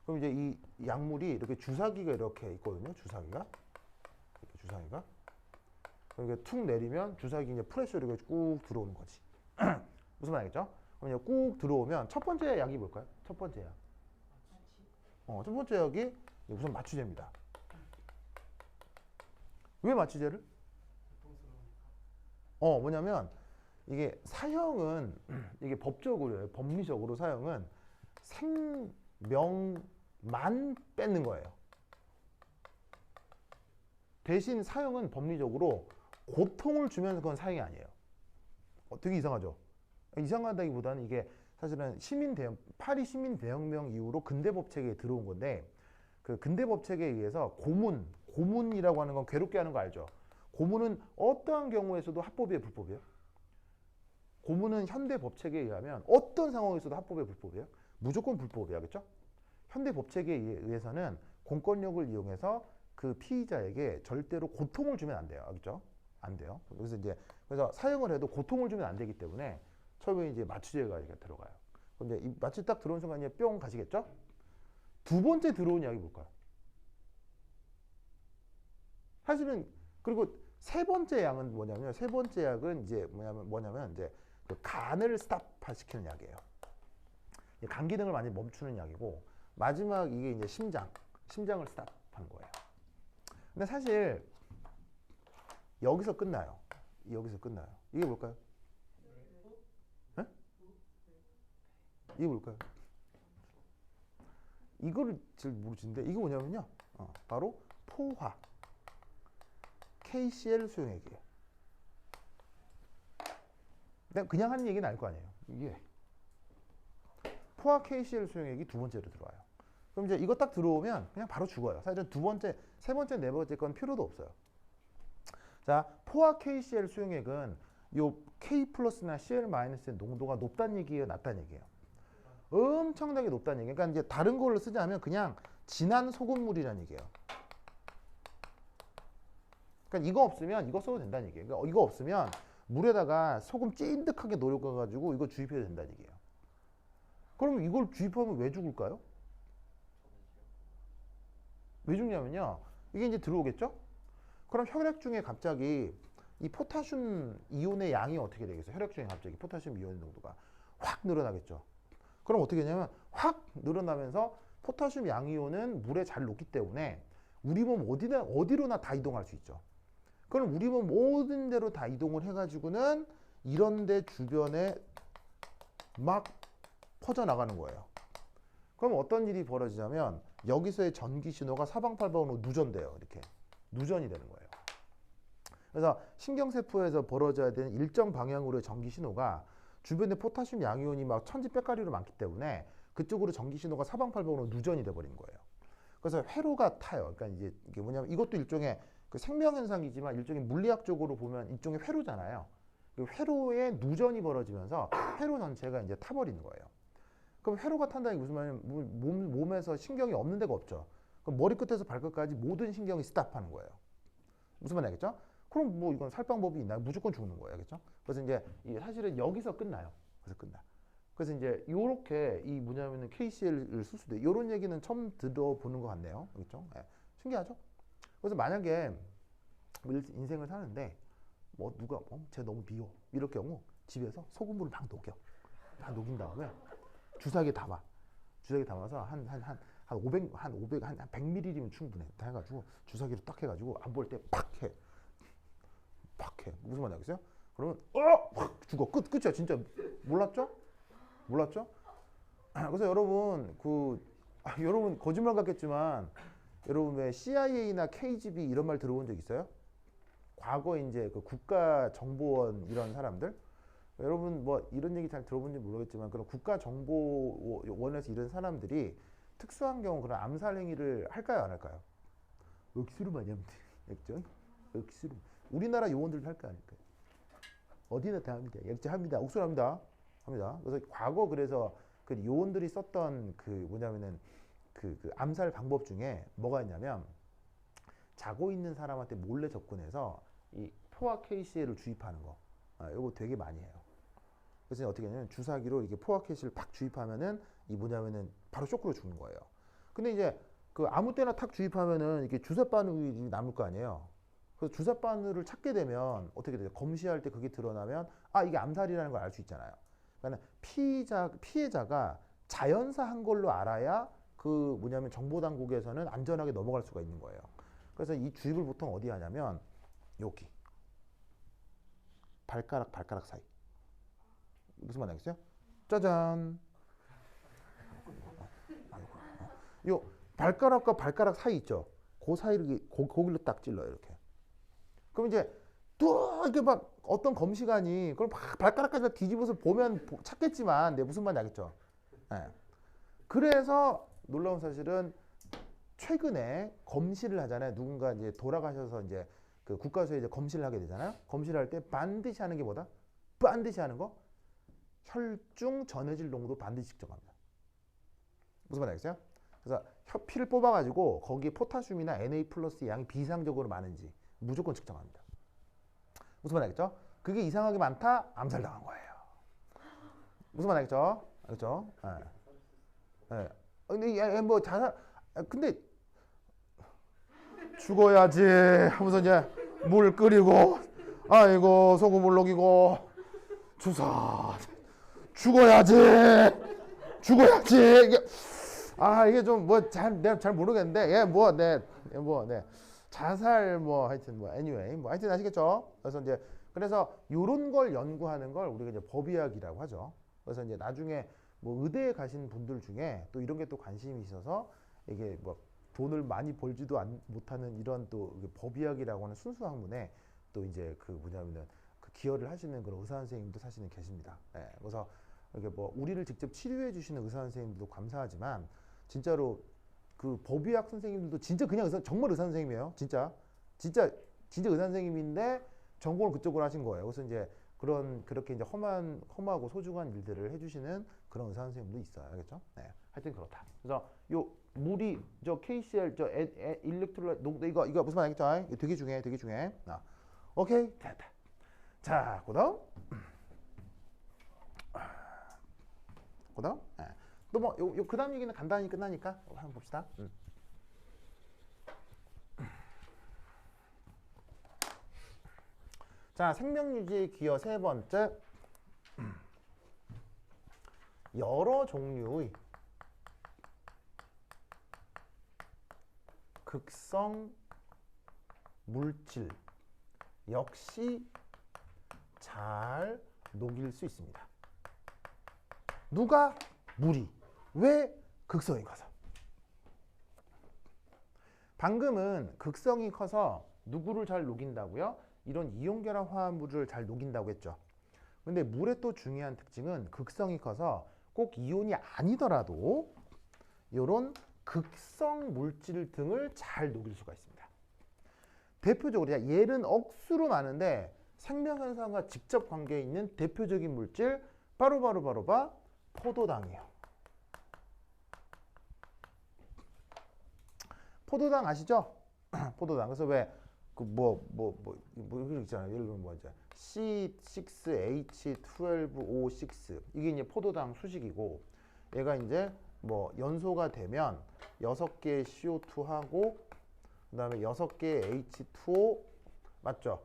그럼 이제 이 약물이 이렇게 주사기가 이렇게 있거든요. 주사기가. 그럼 이게 툭 내리면 주사기 이제 프레셔 이렇게 꾹 들어오는 거지. 무슨 말이겠죠? 그럼 이제 꾹 들어오면 첫 번째 약이 뭘까요? 첫 번째 약. 첫 번째 약이 우선 마취제입니다. 왜 마취제를? 뭐냐면 이게 사형은 이게 법리적으로 사형은 생명만 뺏는 거예요. 대신 사형은 법리적으로 고통을 주면서 그건 사형이 아니에요. 되게 이상하죠? 이상하다기보다는 이게 사실은 파리 시민 대혁명 이후로 근대법 체계에 들어온 건데 그 근대법 체계에 의해서 고문이라고 하는 건 괴롭게 하는 거 알죠? 고문은 어떠한 경우에서도 합법이에요, 불법이에요? 고문은 현대 법체계에 의하면 어떤 상황에서도 합법이에요, 불법이에요? 무조건 불법이에요, 그렇죠? 현대 법체계에 의해서는 공권력을 이용해서 그 피의자에게 절대로 고통을 주면 안 돼요, 그렇죠? 안 돼요. 그래서 사형을 해도 고통을 주면 안 되기 때문에 처음에 이제 마취제가 들어가요. 근데 이 마취 딱 들어온 순간 이제 뿅 가시겠죠? 두 번째 들어온 약이 뭘까요? 사실은 그리고 세 번째 약은 뭐냐면 세 번째 약은 이제 뭐냐면 이제 그 간을 스탑시키는 약이에요. 간 기능을 많이 멈추는 약이고 마지막 이게 이제 심장을 스탑하는 거예요. 근데 사실 여기서 끝나요. 이게 뭘까요? 네? 이게 뭘까요? 이거를 잘 모르시는데 이게 뭐냐면요. 바로 포화 KCl 수용액이에요. 그냥 하는 얘기는 알 거 아니에요. 이게 포화 KCl 수용액이 두 번째로 들어와요. 그럼 이제 이거 딱 들어오면 그냥 바로 죽어요. 사실은 두 번째, 세 번째, 네 번째 건 필요도 없어요. 자, 포화 KCl 수용액은 요 K 플러스나 Cl 마이너스의 농도가 높다는 얘기예요, 낮다는 얘기예요? 엄청나게 높다는 얘기예요. 그러니까 이제 다른 걸로 쓰자면 그냥 진한 소금물이라는 얘기예요. 그러니까 이거 없으면 이거 써도 된다는 얘기예요. 그러니까 이거 없으면 물에다가 소금 찐득하게 녹여가지고 이거 주입해도 된다는 얘기예요. 그럼 이걸 주입하면 왜 죽을까요? 왜 죽냐면요. 이게 이제 들어오겠죠? 그럼 혈액 중에 갑자기 이 포타슘 이온의 양이 어떻게 되겠어요? 혈액 중에 갑자기 포타슘 이온의 농도가 확 늘어나겠죠. 그럼 어떻게 되냐면 확 늘어나면서 포타슘 양이온은 물에 잘 녹기 때문에 우리 몸 어디로나 다 이동할 수 있죠. 그럼 우리 몸 모든 데로 다 이동을 해가지고는 이런 데 주변에 막 퍼져나가는 거예요. 그럼 어떤 일이 벌어지냐면 여기서의 전기 신호가 사방팔방으로 누전돼요. 이렇게 누전이 되는 거예요. 그래서 신경세포에서 벌어져야 되는 일정 방향으로의 전기 신호가 주변에 포타슘 양이온이 막 천지백가리로 많기 때문에 그쪽으로 전기 신호가 사방팔방으로 누전이 돼 버린 거예요. 그래서 회로가 타요. 그러니까 이제 이게 뭐냐면 이것도 일종의 그 생명 현상이지만 일종의 물리학적으로 보면 일종의 회로잖아요. 그 회로에 누전이 벌어지면서 회로 전체가 이제 타버리는 거예요. 그럼 회로가 탄다는 게 무슨 말이냐면 몸에서 신경이 없는 데가 없죠. 그럼 머리끝에서 발끝까지 모든 신경이 스탑하는 거예요. 무슨 말인지 알겠죠? 그럼 뭐 이건 살 방법이 있나요? 무조건 죽는 거예요. 알겠죠? 그래서 이제 사실은 여기서 끝나요. 그래서 끝나. 그래서 이제 요렇게 이 뭐냐면은 KCL을 쓸 수도 있어요. 요런 얘기는 처음 들어보는 것 같네요. 그렇죠? 네. 신기하죠? 그래서 만약에 인생을 사는데 뭐 누가 쟤 너무 미워 이럴 경우 집에서 소금물을 막 녹여. 다 녹인 다음에 주사기에 담아. 주사기에 담아서 한 100ml면 충분해. 다 해가지고 주사기로 딱 해가지고 안 볼 때 팍 해. 팍 해. 무슨 말인지 알겠어요? 그러면 확 죽어. 끝이야. 진짜 몰랐죠? 그래서 여러분 여러분 거짓말 같겠지만 여러분 왜 CIA나 KGB 이런 말 들어본 적 있어요? 과거 이제 그 국가정보원 이런 사람들 여러분 뭐 이런 얘기 잘 들어본지 모르겠지만 그런 국가정보원에서 이런 사람들이 특수한 경우 그런 암살 행위를 할까요 안 할까요? 억수로 많이 합니다. 액정 억수로. 우리나라 요원들도 할까 안 할까요? 어디나 다 합니다. 합니다. 억수로 합니다. 그래서 과거 그래서 그 요원들이 썼던 그 뭐냐면은 그 암살 방법 중에 뭐가 있냐면 자고 있는 사람한테 몰래 접근해서 이 포화 KCL을 주입하는 거. 이거 되게 많이 해요. 그래서 어떻게 하냐면 주사기로 이렇게 포화 KCL을 팍 주입하면은 이 뭐냐면은 바로 쇼크로 죽는 거예요. 근데 이제 그 아무 때나 탁 주입하면은 이게 주사 바늘이 남을 거 아니에요. 그래서 주사 바늘을 찾게 되면 어떻게 돼요? 검시할 때 그게 드러나면 이게 암살이라는 걸 알 수 있잖아요. 그러니까 피해자가 자연사 한 걸로 알아야 그 뭐냐면 정보당국에서는 안전하게 넘어갈 수가 있는 거예요. 그래서 이 주입을 보통 어디 하냐면 여기 발가락 사이. 무슨 말 알겠어요? 짜잔. 요 발가락과 발가락 사이 있죠. 그 사이를 거기로 딱 찔러요 이렇게. 그럼 이제 또 이렇게 막 어떤 검시관이 그걸 막 발가락까지 뒤집어서 보면 찾겠지만 무슨 말인지 알겠죠? 네. 그래서 놀라운 사실은 최근에 검시를 하잖아요. 누군가 이제 돌아가셔서 이제 그 국가수에 이제 검시를 하게 되잖아요. 검시를 할 때 반드시 하는 게 뭐다? 반드시 하는 거? 혈중 전해질 농도 반드시 측정합니다. 무슨 말인지 알겠어요? 그래서 피를 뽑아가지고 거기에 포타슘이나 Na 플러스 양이 비상적으로 많은지 무조건 측정합니다. 무슨 말 알겠죠? 그게 이상하게 많다? 암살당한 거예요. 무슨 말 알겠죠? 알겠죠? 네. 근데 뭐 자살 근데 죽어야지 하면서 이제 물 끓이고 아이고 소금물 녹이고 주사 죽어야지 이게 좀 뭐 내가 잘 모르겠는데 자살 하여튼 anyway 하여튼 아시겠죠? 그래서 요런 걸 연구하는 걸 우리가 이제 법의학이라고 하죠. 그래서 이제 나중에 의대에 가신 분들 중에 또 이런 게 또 관심이 있어서 이게 돈을 많이 벌지도 못하는 이런 또 법의학이라고 하는 순수 학문에 또 이제 그 뭐냐면은 그 기여를 하시는 그런 의사 선생님도 사실은 계십니다. 그래서 이렇게 우리를 직접 치료해 주시는 의사 선생님들도 감사하지만 진짜로 그 법의학 선생님들도 진짜 그냥 정말 의사 선생님이에요. 진짜 의사 선생님인데 전공을 그쪽으로 하신 거예요. 그래서 이제 그렇게 이제 험하고 소중한 일들을 해주시는 그런 의사 선생님도 있어요. 알겠죠? 네. 하여튼 그렇다. 그래서 물이 KCL 일렉트롤라이트 이거 무슨 말 알겠죠? 이거 되게 중요해. 오케이 됐다. 자, 그다음 또 그다음 얘기는 간단히 끝나니까 한번 봅시다. 자, 생명유지의 기여 세 번째. 여러 종류의 극성 물질 역시 잘 녹일 수 있습니다. 누가? 물이. 왜? 극성이 커서. 방금은 극성이 커서 누구를 잘 녹인다고요? 이런 이온결합 화합물을 잘 녹인다고 했죠. 근데 물의 또 중요한 특징은 극성이 커서 꼭 이온이 아니더라도 이런 극성 물질 등을 잘 녹일 수가 있습니다. 대표적으로 얘는 억수로 많은데 생명현상과 직접 관계에 있는 대표적인 물질 바로 포도당이에요. 포도당 아시죠? 포도당. 그래서 왜 그 이런 있잖아요. 예를 들면 뭐 이제 C6H12O6 이게 이제 포도당 수식이고, 얘가 이제 뭐 연소가 되면 6개의 CO2하고 그다음에 6개의 H2O 맞죠?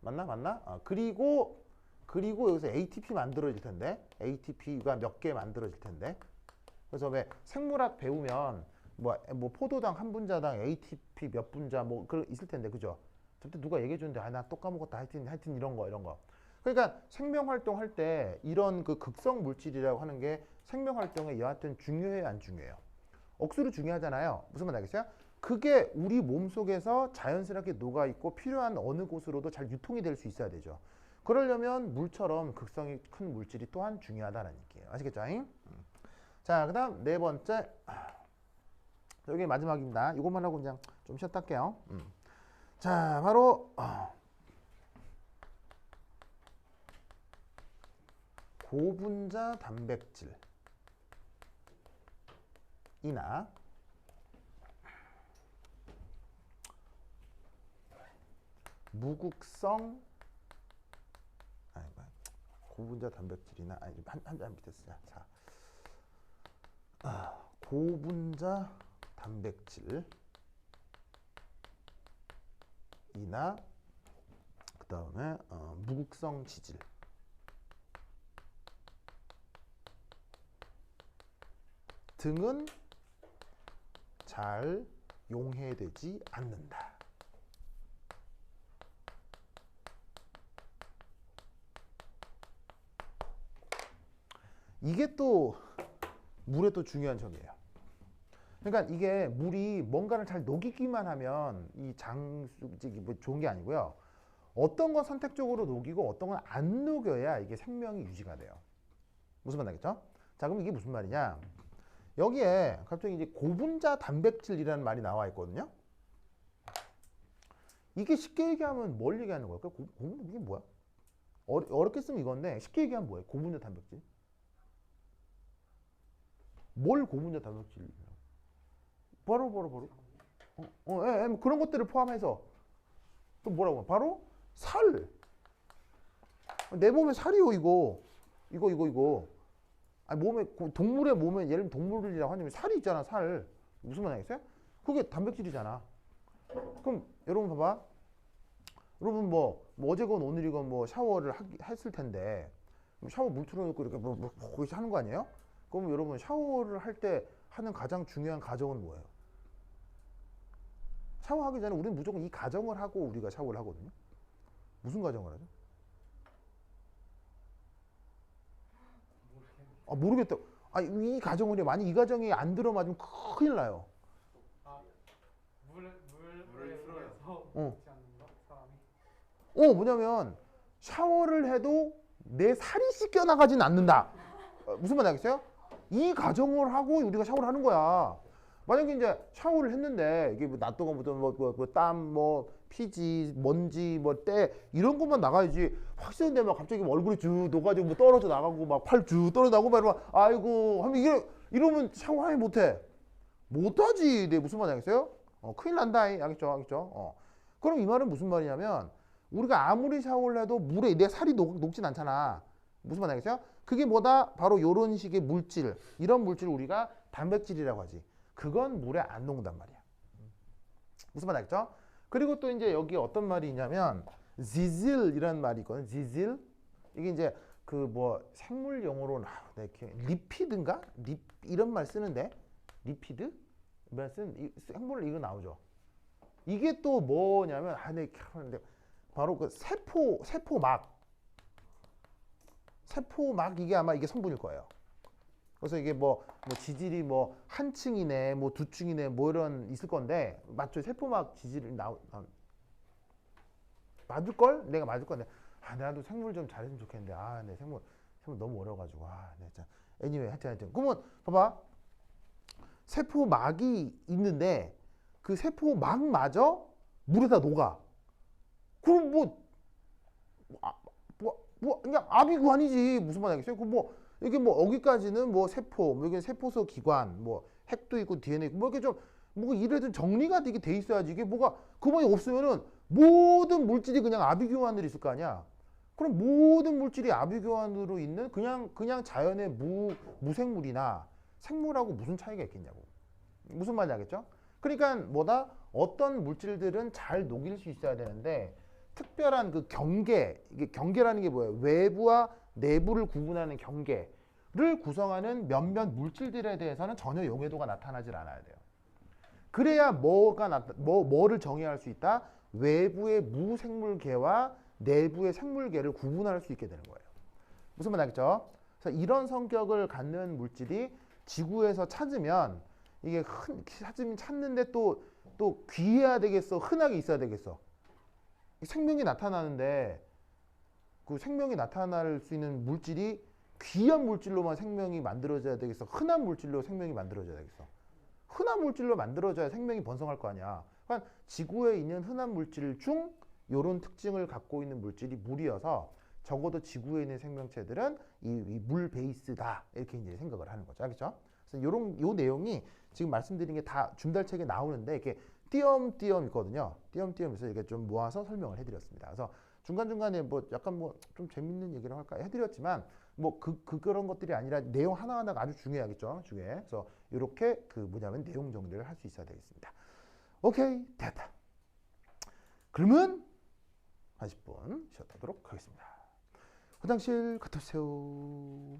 맞나? 그리고 여기서 ATP 만들어질 텐데, ATP가 몇 개 만들어질 텐데. 그래서 왜 생물학 배우면 뭐 포도당 한 분자당 ATP 몇 분자 뭐 그 있을 텐데, 그죠? 저때 누가 얘기해 줬는데 나 또 까먹었다. 하여튼 이런 거. 그러니까 생명 활동할 때 이런 그 극성 물질이라고 하는 게 생명 활동에 여하튼 중요해요, 안 중요해요? 억수로 중요하잖아요. 무슨 말 알겠어요? 그게 우리 몸 속에서 자연스럽게 녹아 있고 필요한 어느 곳으로도 잘 유통이 될 수 있어야 되죠. 그러려면 물처럼 극성이 큰 물질이 또한 중요하다는 얘기예요. 아시겠죠? 자, 그다음 네 번째. 여기 마지막입니다. 이것만 하고 그냥 좀 쉬었다 할게요. 자, 바로 고분자 단백질이나 무극성 고분자 단백질이나 한 밑에 쓰자. 자, 고분자 단백질이나 그 다음에 무극성 지질 등은 잘 용해되지 않는다. 이게 또 물의 또 중요한 점이에요. 그러니까 이게 물이 뭔가를 잘 녹이기만 하면 이 장수직이 뭐 좋은 게 아니고요. 어떤 건 선택적으로 녹이고 어떤 건 안 녹여야 이게 생명이 유지가 돼요. 무슨 말 알겠죠? 자, 그럼 이게 무슨 말이냐? 여기에 갑자기 이제 고분자 단백질이라는 말이 나와 있거든요. 이게 쉽게 얘기하면 뭘 얘기하는 걸까? 이게 뭐야? 어렵게 쓰면 이건데 쉽게 얘기하면 뭐예요? 고분자 단백질? 뭘 고분자 단백질? 바로. 그런 것들을 포함해서 또 뭐라고? 바로 살. 내 몸에 살이요, 이거. 아니, 동물의 몸에, 예를 들면 동물이라고 하면 살이 있잖아, 살. 무슨 말 알겠어요? 그게 단백질이잖아. 그럼 여러분 봐봐. 여러분 어제건 오늘이건 샤워를 했을 텐데, 샤워 물 틀어놓고 이렇게 거기서 하는 거 아니에요? 그럼 여러분 샤워를 할 때 하는 가장 중요한 과정은 뭐예요? 샤워하기 전에 우리는 무조건 이 과정을 하고 우리가 샤워를 하거든요. 무슨 과정을 하죠? 모르겠다. 이 과정을 해. 만약 이 과정이 안 들어맞으면 큰일 나요. 물을 풀어서 어. 먹지 않는 거 사람이. 뭐냐면 샤워를 해도 내 살이 씻겨나가진 않는다. 무슨 말 알겠어요? 이 과정을 하고 우리가 샤워를 하는 거야. 만약에 이제 샤워를 했는데 이게 낫또가 묻은 땀, 피지, 먼지, 때 이런 것만 나가야지. 확실한데 갑자기 얼굴이 쭉 녹아지고 떨어져 나가고 팔 쭉 떨어져 나가고 이러면 아이고 하면 이러면 샤워하지 못하지. 네, 무슨 말 알겠어요? 큰일 난다. 알겠죠? 그럼 이 말은 무슨 말이냐면 우리가 아무리 샤워를 해도 물에 내 살이 녹진 않잖아. 무슨 말 알겠어요? 그게 뭐다? 바로 요런 식의 물질, 이런 물질을 우리가 단백질이라고 하지. 그건 물에 안 녹는단 말이야. 무슨 말 알겠죠? 그리고 또 이제 여기 어떤 말이 있냐면 지질이라는 말이 있거든. 지질. 이게 이제 생물 용어로는 리피드인가? 이런 말 쓰는데 리피드? 말 쓰는 생물 이거 나오죠. 이게 또 뭐냐면 바로 그 세포막 이게 아마 이게 성분일 거예요. 그래서 이게 지질이 한 층이네, 두 층이네, 이런 있을 건데 맞죠? 세포막 지질이 맞을걸? 내가 맞을 건데 나도 생물 좀 잘했으면 좋겠는데 내 생물 너무 어려워가지고 네, 자, anyway 하여튼 그러면 봐봐, 세포막이 있는데 그 세포막마저 물에다 녹아. 그럼 그냥 아비규환이지. 무슨 말이겠어요? 그뭐 이게 뭐 여기까지는 뭐 세포, 뭐 여기 세포소 기관, 뭐 핵도 있고 DNA 있고 뭐 이렇게 좀 뭐 이래도 정리가 되게 돼 있어야지. 이게 뭐가 그만이 없으면은 모든 물질이 그냥 아비규환으로 있을 거 아니야. 그럼 모든 물질이 아비규환으로 있는 그냥 자연의 무생물이나 생물하고 무슨 차이가 있겠냐고. 무슨 말인지 알겠죠? 그러니까 뭐다 어떤 물질들은 잘 녹일 수 있어야 되는데 특별한 그 경계, 이게 경계라는 게 뭐예요? 외부와 내부를 구분하는 경계를 구성하는 몇몇 물질들에 대해서는 전혀 용해도가 나타나질 않아야 돼요. 그래야 뭐를 정의할 수 있다? 외부의 무생물계와 내부의 생물계를 구분할 수 있게 되는 거예요. 무슨 말 알겠죠? 그래서 이런 성격을 갖는 물질이 지구에서 찾으면 이게 찾는데 또 귀해야 되겠어? 흔하게 있어야 되겠어? 생명이 나타나는데 그 생명이 나타날 수 있는 물질이 귀한 물질로만 생명이 만들어져야 되겠어? 흔한 물질로 생명이 만들어져야 되겠어? 흔한 물질로 만들어져야 생명이 번성할 거 아니야. 그러니까 지구에 있는 흔한 물질 중 이런 특징을 갖고 있는 물질이 물이어서 적어도 지구에 있는 생명체들은 이 물 베이스다 이렇게 이제 생각을 하는 거죠. 알겠죠? 그래서 요 내용이 지금 말씀드린 게 다 준달책에 나오는데 이렇게 띄엄띄엄 있거든요. 띄엄띄엄에서 이렇게 좀 모아서 설명을 해드렸습니다. 그래서 중간중간에 뭐 약간 뭐 좀 재밌는 얘기를 할까 해드렸지만 뭐 그런 것들이 아니라 내용 하나하나가 아주 중요하겠죠. 그래서 이렇게 뭐냐면 내용 정리를 할 수 있어야 되겠습니다. 오케이, 됐다. 그러면 40분 쉬었다도록 하겠습니다. 화장실 갔다 오세요.